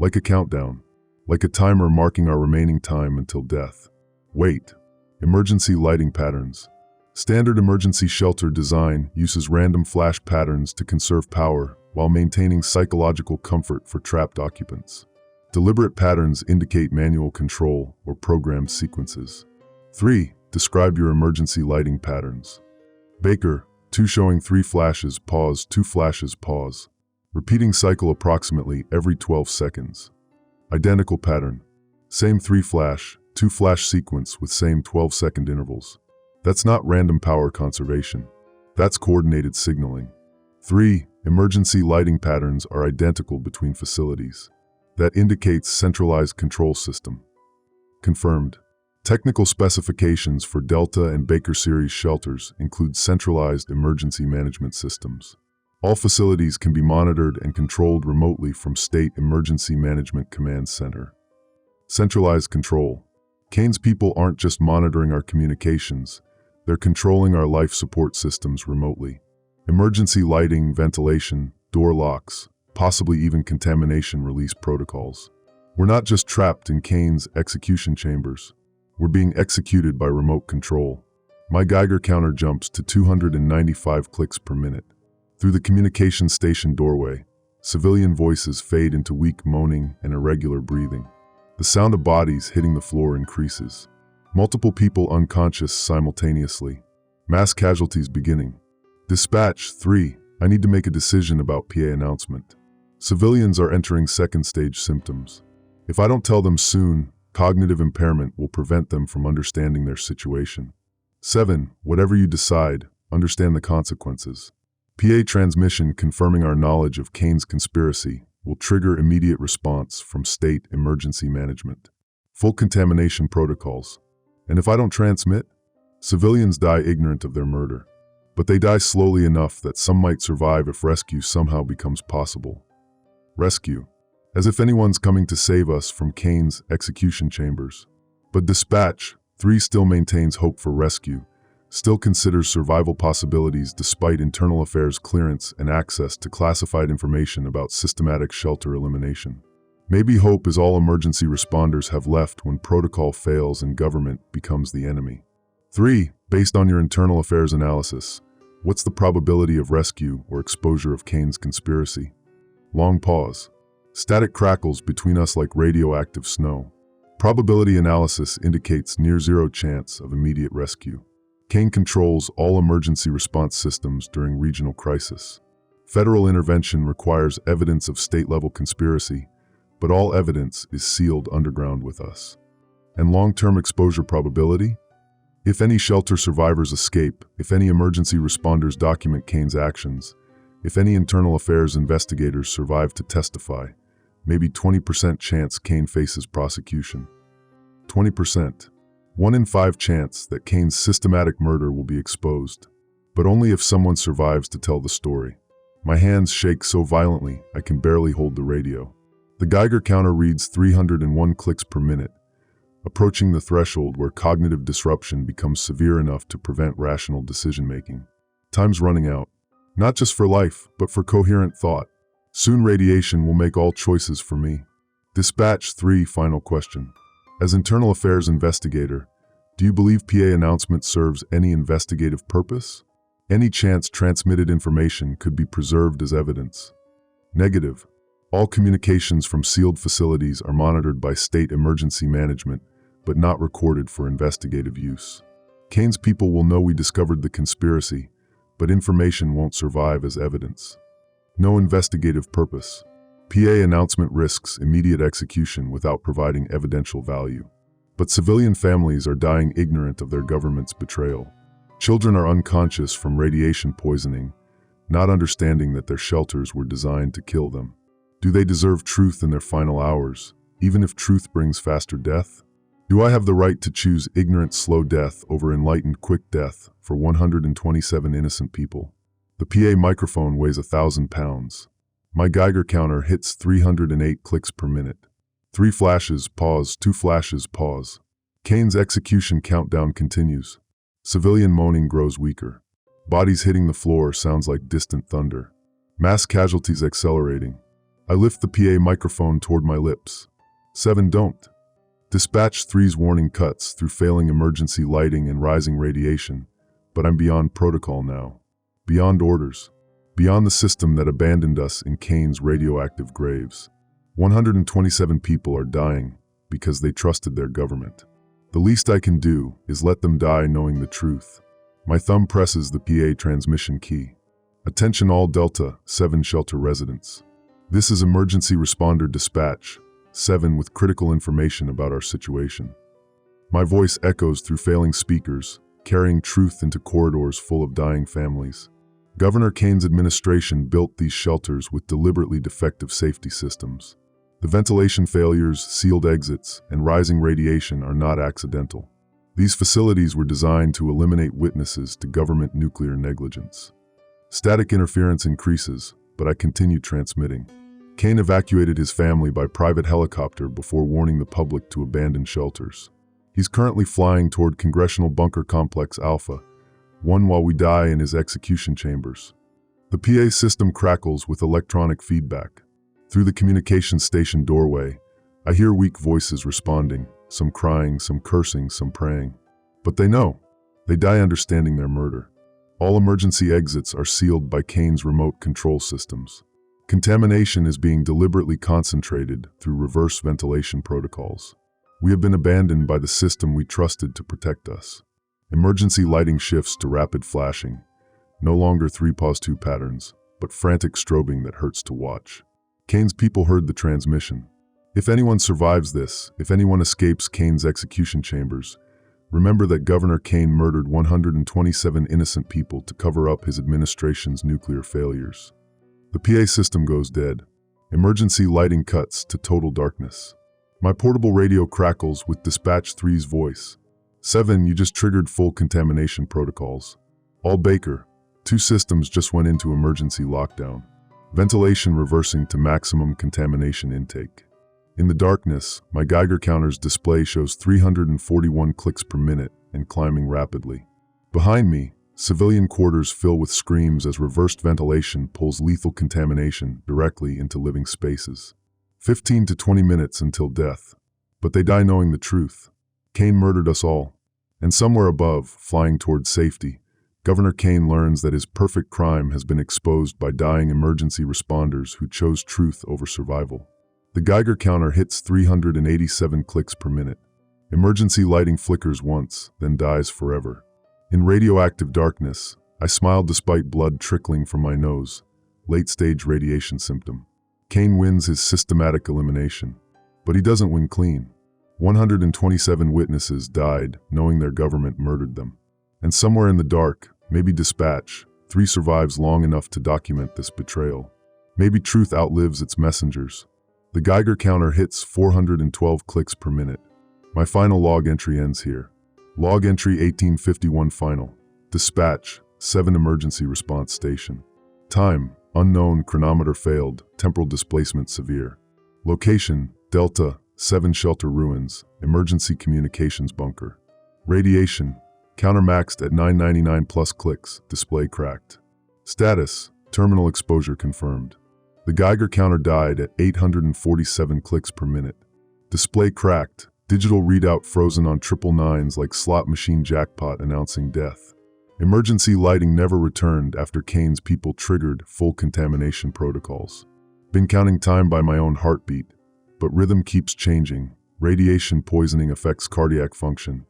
Like a countdown. Like a timer marking our remaining time until death. Wait. Emergency lighting patterns. Standard emergency shelter design uses random flash patterns to conserve power while maintaining psychological comfort for trapped occupants. Deliberate patterns indicate manual control or programmed sequences. 3. Describe your emergency lighting patterns. Baker, 2 showing 3 flashes, pause, 2 flashes, pause. Repeating cycle approximately every 12 seconds. Identical pattern. Same 3 flash, 2 flash sequence with same 12-second intervals. That's not random power conservation. That's coordinated signaling. 3. Emergency lighting patterns are identical between facilities. That indicates centralized control system. Confirmed. Technical specifications for Delta and Baker series shelters include centralized emergency management systems. All facilities can be monitored and controlled remotely from State Emergency Management Command Center. Centralized control. Kane's people aren't just monitoring our communications, they're controlling our life support systems remotely. Emergency lighting, ventilation, door locks, possibly even contamination release protocols. We're not just trapped in Kane's execution chambers. We're being executed by remote control. My Geiger counter jumps to 295 clicks per minute. Through the communication station doorway, civilian voices fade into weak moaning and irregular breathing. The sound of bodies hitting the floor increases. Multiple people unconscious simultaneously. Mass casualties beginning. Dispatch 3. I need to make a decision about PA announcement. Civilians are entering second stage symptoms. If I don't tell them soon, cognitive impairment will prevent them from understanding their situation. 7. Whatever you decide, understand the consequences. PA transmission confirming our knowledge of Kane's conspiracy will trigger immediate response from State Emergency Management. Full contamination protocols. And if I don't transmit, civilians die ignorant of their murder. But they die slowly enough that some might survive if rescue somehow becomes possible. Rescue. As if anyone's coming to save us from Kane's execution chambers. But Dispatch 3 still maintains hope for rescue, still considers survival possibilities despite internal affairs clearance and access to classified information about systematic shelter elimination. Maybe hope is all emergency responders have left when protocol fails and government becomes the enemy. 3. Based on your internal affairs analysis, what's the probability of rescue or exposure of Kane's conspiracy? Long pause. Static crackles between us like radioactive snow. Probability analysis indicates near zero chance of immediate rescue. Kane controls all emergency response systems during regional crisis. Federal intervention requires evidence of state-level conspiracy, but all evidence is sealed underground with us. And long-term exposure probability? If any shelter survivors escape, if any emergency responders document Kane's actions, if any internal affairs investigators survive to testify, maybe 20% chance Kane faces prosecution. 20%. 1 in 5 chance that Kane's systematic murder will be exposed, but only if someone survives to tell the story. My hands shake so violently I can barely hold the radio. The Geiger counter reads 301 clicks per minute, approaching the threshold where cognitive disruption becomes severe enough to prevent rational decision-making. Time's running out, not just for life, but for coherent thought. Soon radiation will make all choices for me. Dispatch 3. Final question. As internal affairs investigator, do you believe PA announcement serves any investigative purpose? Any chance transmitted information could be preserved as evidence? Negative. All communications from sealed facilities are monitored by State Emergency Management, but not recorded for investigative use. Kane's people will know we discovered the conspiracy, but information won't survive as evidence. No investigative purpose. PA announcement risks immediate execution without providing evidential value. But civilian families are dying ignorant of their government's betrayal. Children are unconscious from radiation poisoning, not understanding that their shelters were designed to kill them. Do they deserve truth in their final hours, even if truth brings faster death? Do I have the right to choose ignorant, slow death over enlightened, quick death for 127 innocent people? The PA microphone weighs 1,000 pounds. My Geiger counter hits 308 clicks per minute. 3 flashes, pause, 2 flashes, pause. Kane's execution countdown continues. Civilian moaning grows weaker. Bodies hitting the floor sounds like distant thunder. Mass casualties accelerating. I lift the PA microphone toward my lips. 7 don't. Dispatch 3's warning cuts through failing emergency lighting and rising radiation, but I'm beyond protocol now. Beyond orders. Beyond the system that abandoned us in Kane's radioactive graves. 127 people are dying because they trusted their government. The least I can do is let them die knowing the truth. My thumb presses the PA transmission key. Attention all Delta 7 shelter residents. This is emergency responder dispatch 7 with critical information about our situation. My voice echoes through failing speakers, carrying truth into corridors full of dying families. Governor Kane's administration built these shelters with deliberately defective safety systems. The ventilation failures, sealed exits, and rising radiation are not accidental. These facilities were designed to eliminate witnesses to government nuclear negligence. Static interference increases, but I continue transmitting. Kane evacuated his family by private helicopter before warning the public to abandon shelters. He's currently flying toward Congressional Bunker Complex Alpha, 1 while we die in his execution chambers. The PA system crackles with electronic feedback. Through the communications station doorway, I hear weak voices responding, some crying, some cursing, some praying. But they know. They die understanding their murder. All emergency exits are sealed by Kane's remote control systems. Contamination is being deliberately concentrated through reverse ventilation protocols. We have been abandoned by the system we trusted to protect us. Emergency lighting shifts to rapid flashing. No longer 3-pause-2 patterns, but frantic strobing that hurts to watch. Kane's people heard the transmission. If anyone survives this, if anyone escapes Kane's execution chambers, remember that Governor Kane murdered 127 innocent people to cover up his administration's nuclear failures. The PA system goes dead. Emergency lighting cuts to total darkness. My portable radio crackles with Dispatch 3's voice. 7, you just triggered full contamination protocols. All Baker. 2 systems just went into emergency lockdown. Ventilation reversing to maximum contamination intake. In the darkness, my Geiger counter's display shows 341 clicks per minute and climbing rapidly. Behind me, civilian quarters fill with screams as reversed ventilation pulls lethal contamination directly into living spaces. 15 to 20 minutes until death. But they die knowing the truth. Kane murdered us all. And somewhere above, flying towards safety, Governor Kane learns that his perfect crime has been exposed by dying emergency responders who chose truth over survival. The Geiger counter hits 387 clicks per minute. Emergency lighting flickers once, then dies forever. In radioactive darkness, I smile despite blood trickling from my nose, late-stage radiation symptom. Kane wins his systematic elimination, but he doesn't win clean. 127 witnesses died knowing their government murdered them. And somewhere in the dark, maybe Dispatch, 3 survives long enough to document this betrayal. Maybe truth outlives its messengers. The Geiger counter hits 412 clicks per minute. My final log entry ends here. Log entry 1851 final. Dispatch, 7 emergency response station. Time, unknown, chronometer failed, temporal displacement severe. Location, Delta, 7 shelter ruins, emergency communications bunker. Radiation, counter maxed at 999 plus clicks, display cracked. Status, terminal exposure confirmed. The Geiger counter died at 847 clicks per minute. Display cracked, digital readout frozen on 999s like slot machine jackpot announcing death. Emergency lighting never returned after Kane's people triggered full contamination protocols. Been counting time by my own heartbeat, but rhythm keeps changing. Radiation poisoning affects cardiac function,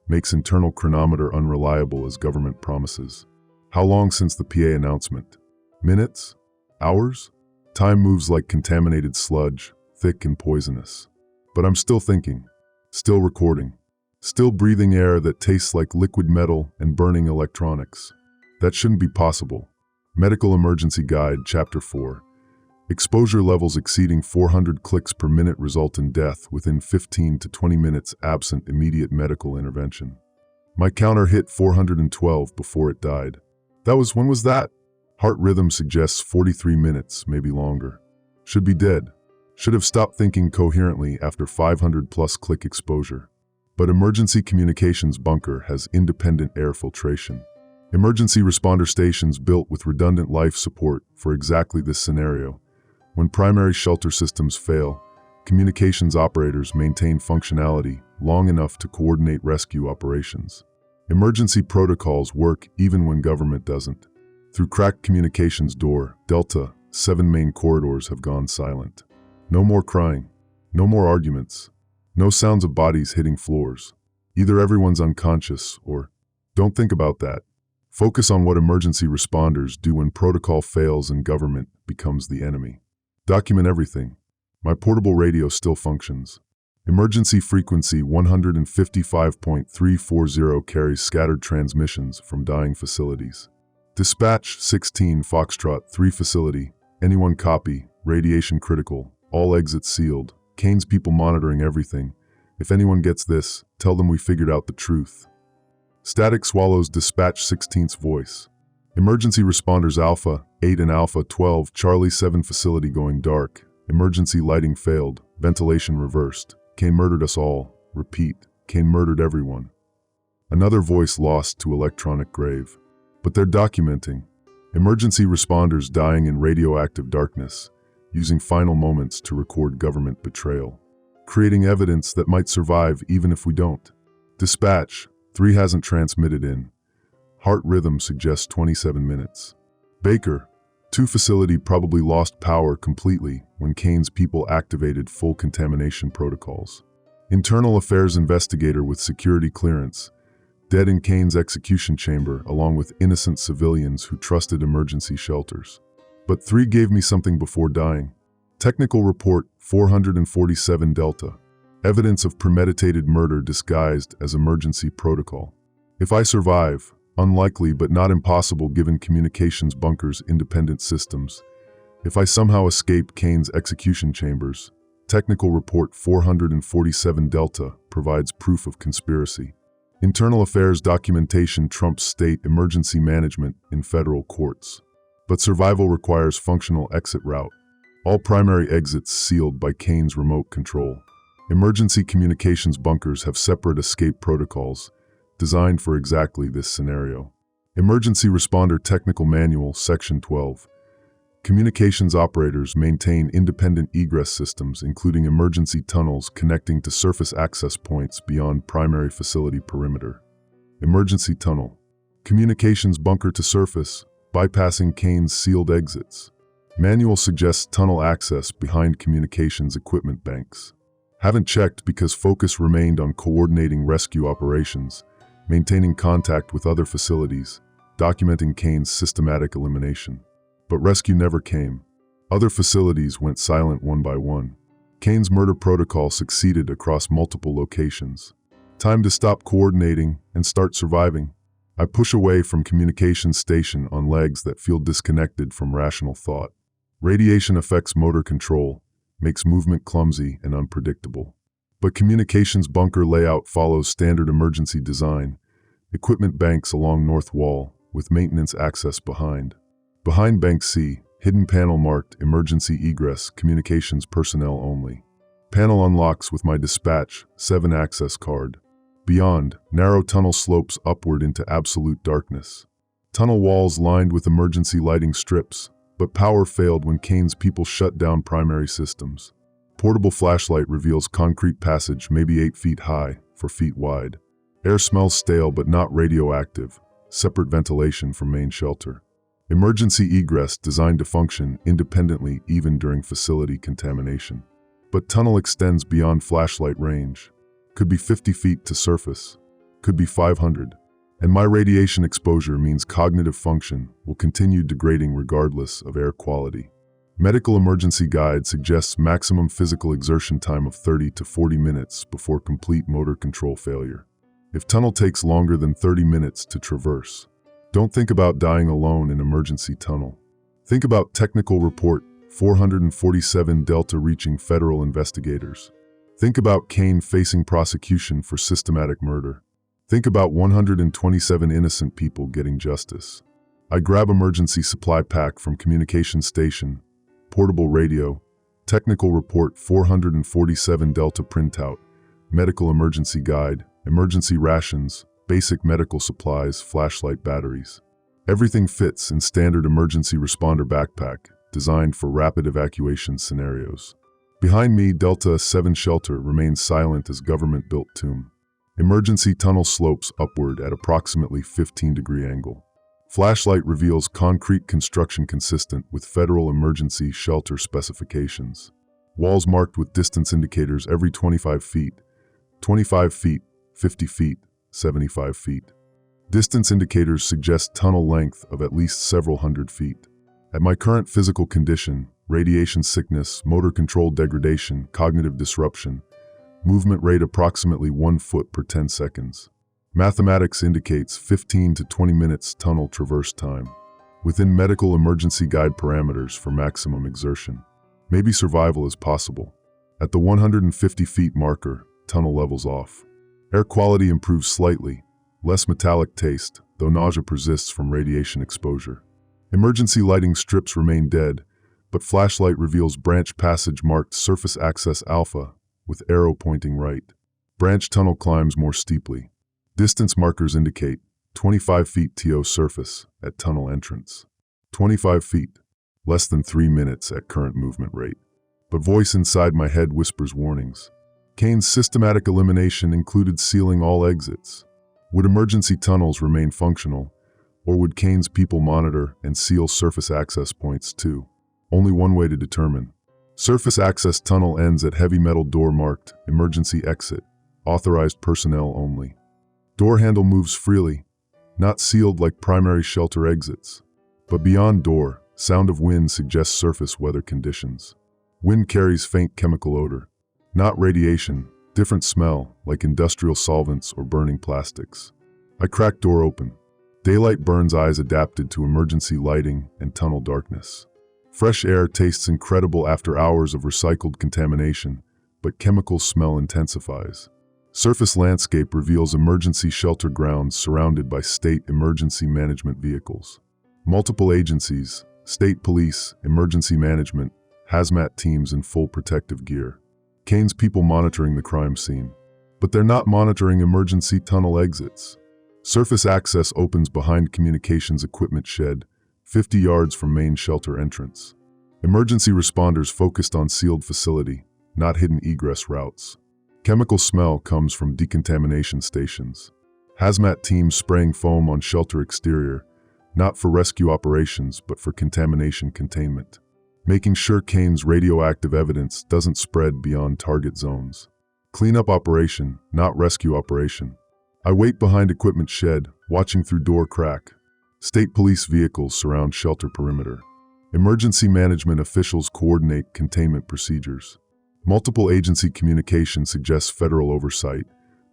makes internal chronometer unreliable as government promises. How long since the PA announcement? Minutes? Hours? Time moves like contaminated sludge, thick and poisonous. But I'm still thinking, still recording, still breathing air that tastes like liquid metal and burning electronics. That shouldn't be possible. Medical Emergency Guide, Chapter 4. Exposure levels exceeding 400 clicks per minute result in death within 15 to 20 minutes absent immediate medical intervention. My counter hit 412 before it died. When was that? Heart rhythm suggests 43 minutes, maybe longer. Should be dead. Should have stopped thinking coherently after 500 plus click exposure. But emergency communications bunker has independent air filtration. Emergency responder stations built with redundant life support for exactly this scenario. When primary shelter systems fail, communications operators maintain functionality long enough to coordinate rescue operations. Emergency protocols work even when government doesn't. Through cracked communications door, Delta, 7 main corridors have gone silent. No more crying. No more arguments. No sounds of bodies hitting floors. Either everyone's unconscious or, don't think about that. Focus on what emergency responders do when protocol fails and government becomes the enemy. Document everything. My portable radio still functions. Emergency frequency 155.340 carries scattered transmissions from dying facilities. Dispatch 16 Foxtrot 3 facility. Anyone copy, radiation critical, all exits sealed. Kane's people monitoring everything. If anyone gets this, tell them we figured out the truth. Static swallows Dispatch 16's voice. Emergency responders Alpha 8 and Alpha 12 Charlie 7 facility going dark. Emergency lighting failed. Ventilation reversed. Kane murdered us all. Repeat, Kane murdered everyone. Another voice lost to electronic grave. But they're documenting. Emergency responders dying in radioactive darkness, using final moments to record government betrayal. Creating evidence that might survive even if we don't. Dispatch 3 hasn't transmitted in. Heart rhythm suggests 27 minutes. Baker 2 facility probably lost power completely when Kane's people activated full contamination protocols. Internal affairs investigator with security clearance, dead in Kane's execution chamber along with innocent civilians who trusted emergency shelters. But 3 gave me something before dying. Technical report 447 Delta. Evidence of premeditated murder disguised as emergency protocol. If I survive, unlikely but not impossible given communications bunker's independent systems. If I somehow escape Kane's execution chambers, technical report 447 Delta provides proof of conspiracy. Internal affairs documentation trumps state emergency management in federal courts. But survival requires functional exit route. All primary exits sealed by Kane's remote control. Emergency communications bunkers have separate escape protocols, designed for exactly this scenario. Emergency Responder Technical Manual, Section 12. Communications operators maintain independent egress systems, including emergency tunnels connecting to surface access points beyond primary facility perimeter. Emergency tunnel. Communications bunker to surface, bypassing Kane's sealed exits. Manual suggests tunnel access behind communications equipment banks. Haven't checked because focus remained on coordinating rescue operations, maintaining contact with other facilities, documenting Kane's systematic elimination. But rescue never came. Other facilities went silent one by one. Kane's murder protocol succeeded across multiple locations. Time to stop coordinating and start surviving. I push away from communications station on legs that feel disconnected from rational thought. Radiation affects motor control, makes movement clumsy and unpredictable. But communications bunker layout follows standard emergency design. Equipment banks along north wall, with maintenance access behind. Behind Bank C, hidden panel marked Emergency Egress, Communications Personnel Only. Panel unlocks with my Dispatch 7 access card. Beyond, narrow tunnel slopes upward into absolute darkness. Tunnel walls lined with emergency lighting strips, but power failed when Kane's people shut down primary systems. Portable flashlight reveals concrete passage maybe 8 feet high, 4 feet wide. Air smells stale but not radioactive, separate ventilation from main shelter. Emergency egress designed to function independently even during facility contamination. But tunnel extends beyond flashlight range. Could be 50 feet to surface. Could be 500. And my radiation exposure means cognitive function will continue degrading regardless of air quality. Medical emergency guide suggests maximum physical exertion time of 30 to 40 minutes before complete motor control failure. If tunnel takes longer than 30 minutes to traverse, don't think about dying alone in emergency tunnel. Think about technical report 447 Delta reaching federal investigators. Think about Kane facing prosecution for systematic murder. Think about 127 innocent people getting justice. I grab emergency supply pack from communication station, portable radio, technical report 447 Delta printout, medical emergency guide, emergency rations, basic medical supplies, flashlight batteries. Everything fits in standard emergency responder backpack, designed for rapid evacuation scenarios. Behind me, Delta 7 shelter remains silent as government-built tomb. Emergency tunnel slopes upward at approximately 15-degree angle. Flashlight reveals concrete construction consistent with federal emergency shelter specifications. Walls marked with distance indicators every 25 feet, 25 feet, 50 feet, 75 feet. Distance indicators suggest tunnel length of at least several hundred feet. At my current physical condition, radiation sickness, motor control degradation, cognitive disruption, movement rate approximately 1 foot per 10 seconds. Mathematics indicates 15 to 20 minutes tunnel traverse time. Within medical emergency guide parameters for maximum exertion. Maybe survival is possible. At the 150 feet marker, tunnel levels off. Air quality improves slightly, less metallic taste, though nausea persists from radiation exposure. Emergency lighting strips remain dead, but flashlight reveals branch passage marked surface access alpha, with arrow pointing right. Branch tunnel climbs more steeply. Distance markers indicate 25 feet TO surface at tunnel entrance. 25 feet, less than 3 minutes at current movement rate. But voice inside my head whispers warnings. Kane's systematic elimination included sealing all exits. Would emergency tunnels remain functional, or would Kane's people monitor and seal surface access points too? Only one way to determine. Surface access tunnel ends at heavy metal door marked emergency exit, authorized personnel only. Door handle moves freely, not sealed like primary shelter exits. But beyond door, sound of wind suggests surface weather conditions. Wind carries faint chemical odor. Not radiation, different smell, like industrial solvents or burning plastics. I crack door open. Daylight burns eyes adapted to emergency lighting and tunnel darkness. Fresh air tastes incredible after hours of recycled contamination, but chemical smell intensifies. Surface landscape reveals emergency shelter grounds surrounded by state emergency management vehicles. Multiple agencies, state police, emergency management, hazmat teams in full protective gear. Kane's people monitoring the crime scene. But they're not monitoring emergency tunnel exits. Surface access opens behind communications equipment shed, 50 yards from main shelter entrance. Emergency responders focused on sealed facility, not hidden egress routes. Chemical smell comes from decontamination stations. Hazmat teams spraying foam on shelter exterior, not for rescue operations but for contamination containment. Making sure Kane's radioactive evidence doesn't spread beyond target zones. Cleanup operation, not rescue operation. I wait behind equipment shed, watching through door crack. State police vehicles surround shelter perimeter. Emergency management officials coordinate containment procedures. Multiple agency communication suggests federal oversight,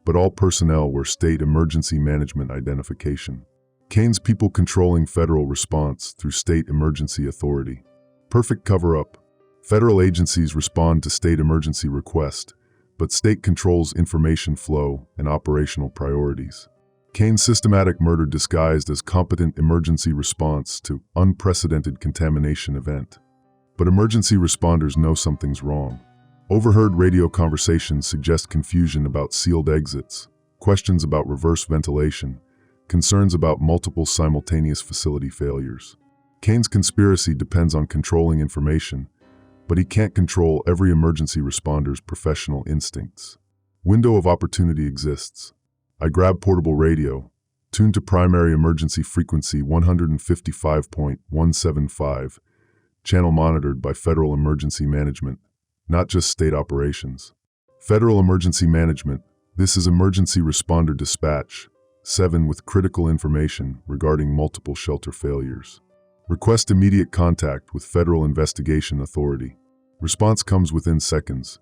but all personnel wear state emergency management identification. Kane's people controlling federal response through state emergency authority. Perfect cover-up. Federal agencies respond to state emergency request, but state controls information flow and operational priorities. Kane's systematic murder disguised as competent emergency response to unprecedented contamination event. But emergency responders know something's wrong. Overheard radio conversations suggest confusion about sealed exits, questions about reverse ventilation, concerns about multiple simultaneous facility failures. Kane's conspiracy depends on controlling information, but he can't control every emergency responder's professional instincts. Window of opportunity exists. I grab portable radio, tuned to primary emergency frequency 155.175, channel monitored by Federal Emergency Management, not just state operations. Federal Emergency Management, this is Emergency Responder Dispatch, 7 with critical information regarding multiple shelter failures. Request immediate contact with Federal Investigation Authority. Response comes within seconds.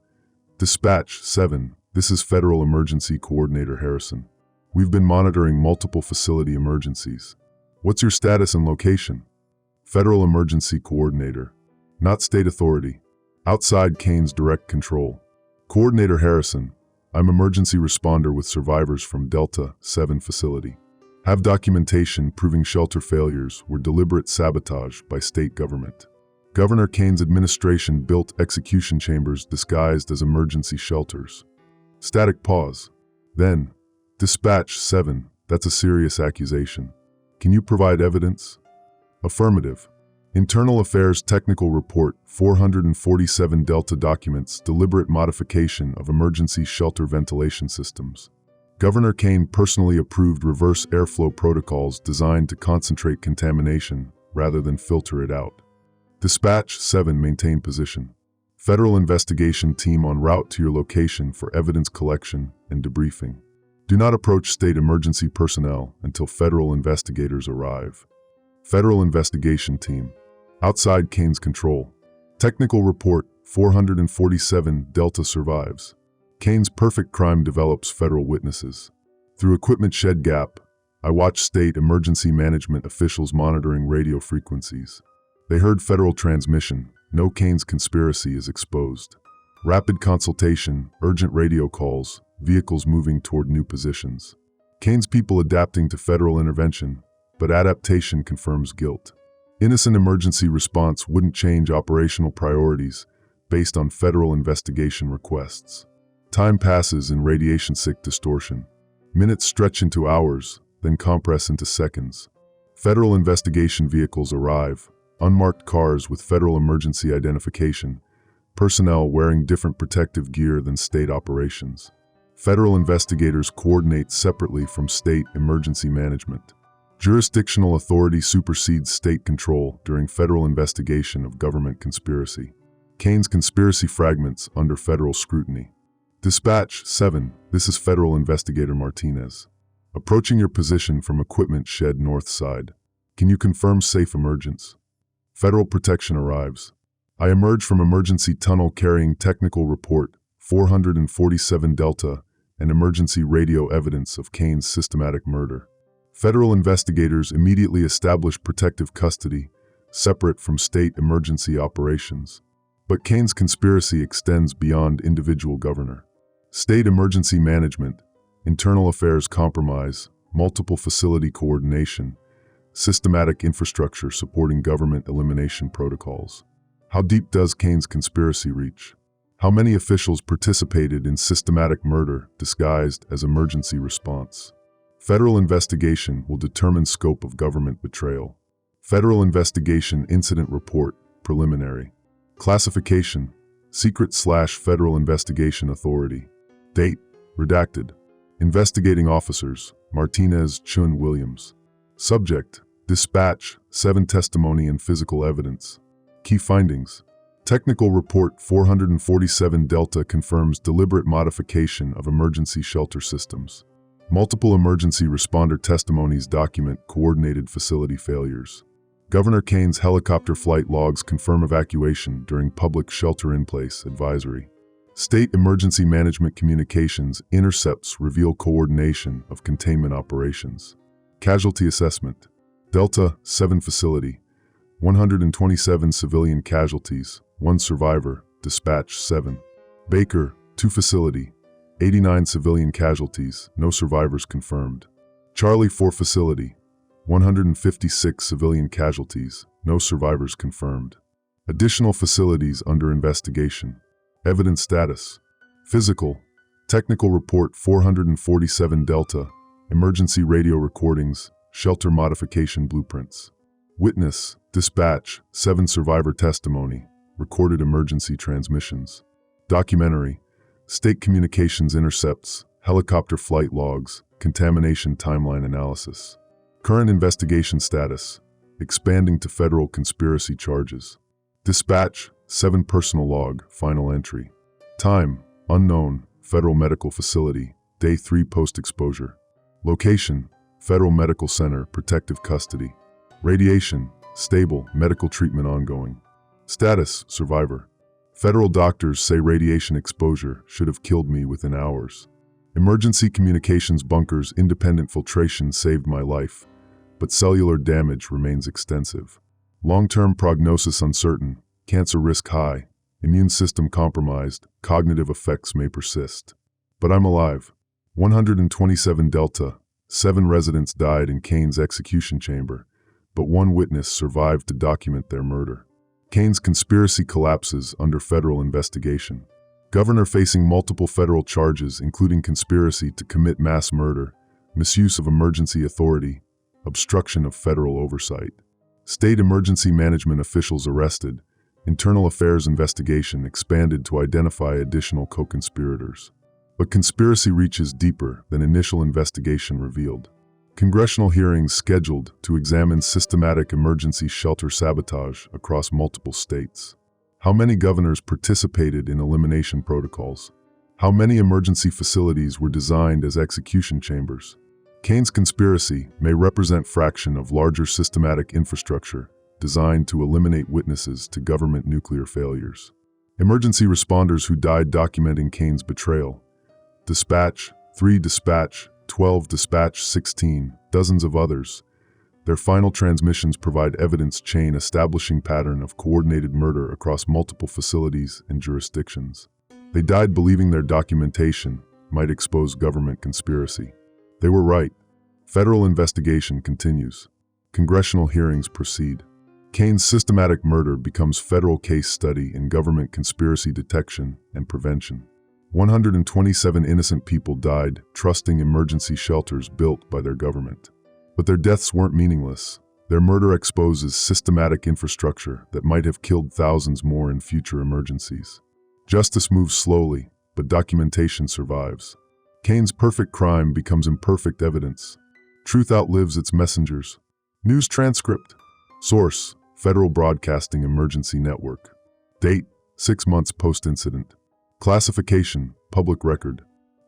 Dispatch 7, this is Federal Emergency Coordinator Harrison. We've been monitoring multiple facility emergencies. What's your status and location? Federal Emergency Coordinator. not state authority. Outside Kane's direct control. Coordinator Harrison, I'm emergency responder with survivors from Delta 7 facility. Have documentation proving shelter failures were deliberate sabotage by state government. Governor Kane's administration built execution chambers disguised as emergency shelters. Static pause. Then, Dispatch 7, that's a serious accusation. Can you provide evidence? Affirmative. Internal Affairs Technical Report 447 Delta documents deliberate modification of emergency shelter ventilation systems. Governor Kane personally approved reverse airflow protocols designed to concentrate contamination rather than filter it out. Dispatch 7 maintain position. Federal investigation team en route to your location for evidence collection and debriefing. Do not approach state emergency personnel until federal investigators arrive. Federal investigation team. Outside Kane's control. Technical report 447 Delta survives. Kane's perfect crime develops federal witnesses. Through equipment shed gap, I watched state emergency management officials monitoring radio frequencies. They heard federal transmission. No Kane's conspiracy is exposed. Rapid consultation, urgent radio calls, vehicles moving toward new positions. Kane's people adapting to federal intervention, but adaptation confirms guilt. Innocent emergency response wouldn't change operational priorities based on federal investigation requests. Time passes in radiation-sick distortion. Minutes stretch into hours, then compress into seconds. Federal investigation vehicles arrive. Unmarked cars with federal emergency identification, personnel wearing different protective gear than state operations. Federal investigators coordinate separately from state emergency management. Jurisdictional authority supersedes state control during federal investigation of government conspiracy. Kane's conspiracy fragments under federal scrutiny. Dispatch 7, this is Federal Investigator Martinez. Approaching your position from equipment shed north side. Can you confirm safe emergence? Federal protection arrives. I emerge from emergency tunnel carrying technical report 447 Delta and emergency radio evidence of Kane's systematic murder. Federal investigators immediately establish protective custody, separate from state emergency operations. But Kane's conspiracy extends beyond individual governor. State emergency management, internal affairs compromise, multiple facility coordination, systematic infrastructure supporting government elimination protocols. How deep does Kane's conspiracy reach? How many officials participated in systematic murder disguised as emergency response? Federal investigation will determine scope of government betrayal. Federal Investigation Incident Report, preliminary. Classification, Secret/Federal Investigation Authority. Date, redacted. Investigating officers, Martinez, Chun, Williams. Subject, Dispatch 7 testimony and physical evidence. Key findings. Technical report 447 Delta confirms deliberate modification of emergency shelter systems. Multiple emergency responder testimonies document coordinated facility failures. Governor Kane's helicopter flight logs confirm evacuation during public shelter-in-place advisory. State emergency management communications intercepts reveal coordination of containment operations. Casualty assessment. Delta 7 facility. 127 civilian casualties, 1 survivor, Dispatch 7. Baker 2 facility. 89 civilian casualties, no survivors confirmed. Charlie 4 facility. 156 civilian casualties, no survivors confirmed. Additional facilities under investigation. Evidence status. Physical. Technical report 447 Delta. Emergency radio recordings, shelter modification blueprints. Witness, Dispatch 7 survivor testimony, recorded emergency transmissions. Documentary, state communications intercepts, helicopter flight logs, contamination timeline analysis. Current investigation status, expanding to federal conspiracy charges. Dispatch 7 personal log, final entry. Time, unknown, federal medical facility, day 3 post-exposure. Location, Federal Medical Center, protective custody. Radiation, stable, medical treatment ongoing. Status, survivor. Federal doctors say radiation exposure should have killed me within hours. Emergency communications bunkers independent filtration saved my life, but cellular damage remains extensive. Long-term prognosis uncertain, cancer risk high, immune system compromised, cognitive effects may persist. But I'm alive. 127 Delta, 7 residents died in Kane's execution chamber, but 1 witness survived to document their murder. Kane's conspiracy collapses under federal investigation. Governor facing multiple federal charges, including conspiracy to commit mass murder, misuse of emergency authority, obstruction of federal oversight. State emergency management officials arrested. Internal affairs investigation expanded to identify additional co-conspirators. But conspiracy reaches deeper than initial investigation revealed. Congressional hearings scheduled to examine systematic emergency shelter sabotage across multiple states. How many governors participated in elimination protocols? How many emergency facilities were designed as execution chambers? Kane's conspiracy may represent fraction of larger systematic infrastructure designed to eliminate witnesses to government nuclear failures. Emergency responders who died documenting Kane's betrayal. Dispatch, 3 Dispatch, 12 Dispatch 16, dozens of others. Their final transmissions provide evidence chain establishing pattern of coordinated murder across multiple facilities and jurisdictions. They died believing their documentation might expose government conspiracy. They were right. Federal investigation continues. Congressional hearings proceed. Kane's systematic murder becomes federal case study in government conspiracy detection and prevention. 127 innocent people died trusting emergency shelters built by their government. But their deaths weren't meaningless. Their murder exposes systematic infrastructure that might have killed thousands more in future emergencies. Justice moves slowly, but documentation survives. Kane's perfect crime becomes imperfect evidence. Truth outlives its messengers. News transcript. Source: Federal Broadcasting Emergency Network. Date: 6 months post-incident. Classification: Public record.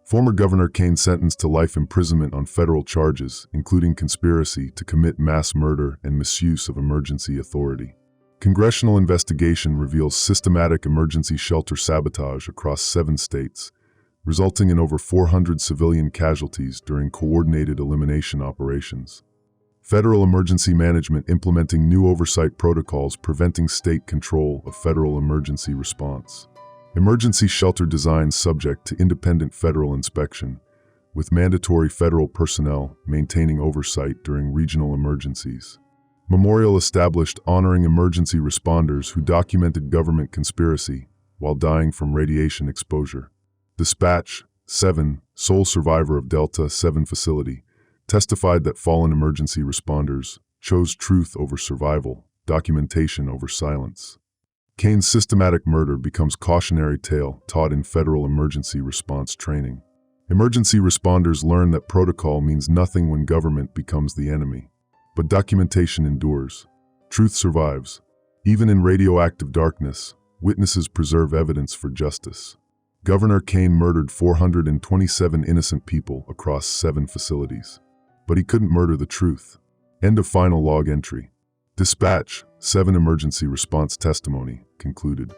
Former Governor Kane sentenced to life imprisonment on federal charges, including conspiracy to commit mass murder and misuse of emergency authority. Congressional investigation reveals systematic emergency shelter sabotage across 7 states, resulting in over 400 civilian casualties during coordinated elimination operations. Federal emergency management implementing new oversight protocols preventing state control of federal emergency response. Emergency shelter designs subject to independent federal inspection, with mandatory federal personnel maintaining oversight during regional emergencies. Memorial established honoring emergency responders who documented government conspiracy while dying from radiation exposure. Dispatch, 7, sole survivor of Delta 7 facility, testified that fallen emergency responders chose truth over survival, documentation over silence. Kane's systematic murder becomes cautionary tale taught in federal emergency response training. Emergency responders learn that protocol means nothing when government becomes the enemy. But documentation endures. Truth survives. Even in radioactive darkness, witnesses preserve evidence for justice. Governor Kane murdered 427 innocent people across 7 facilities. But he couldn't murder the truth. End of final log entry. Dispatch, 7 emergency response testimony concluded.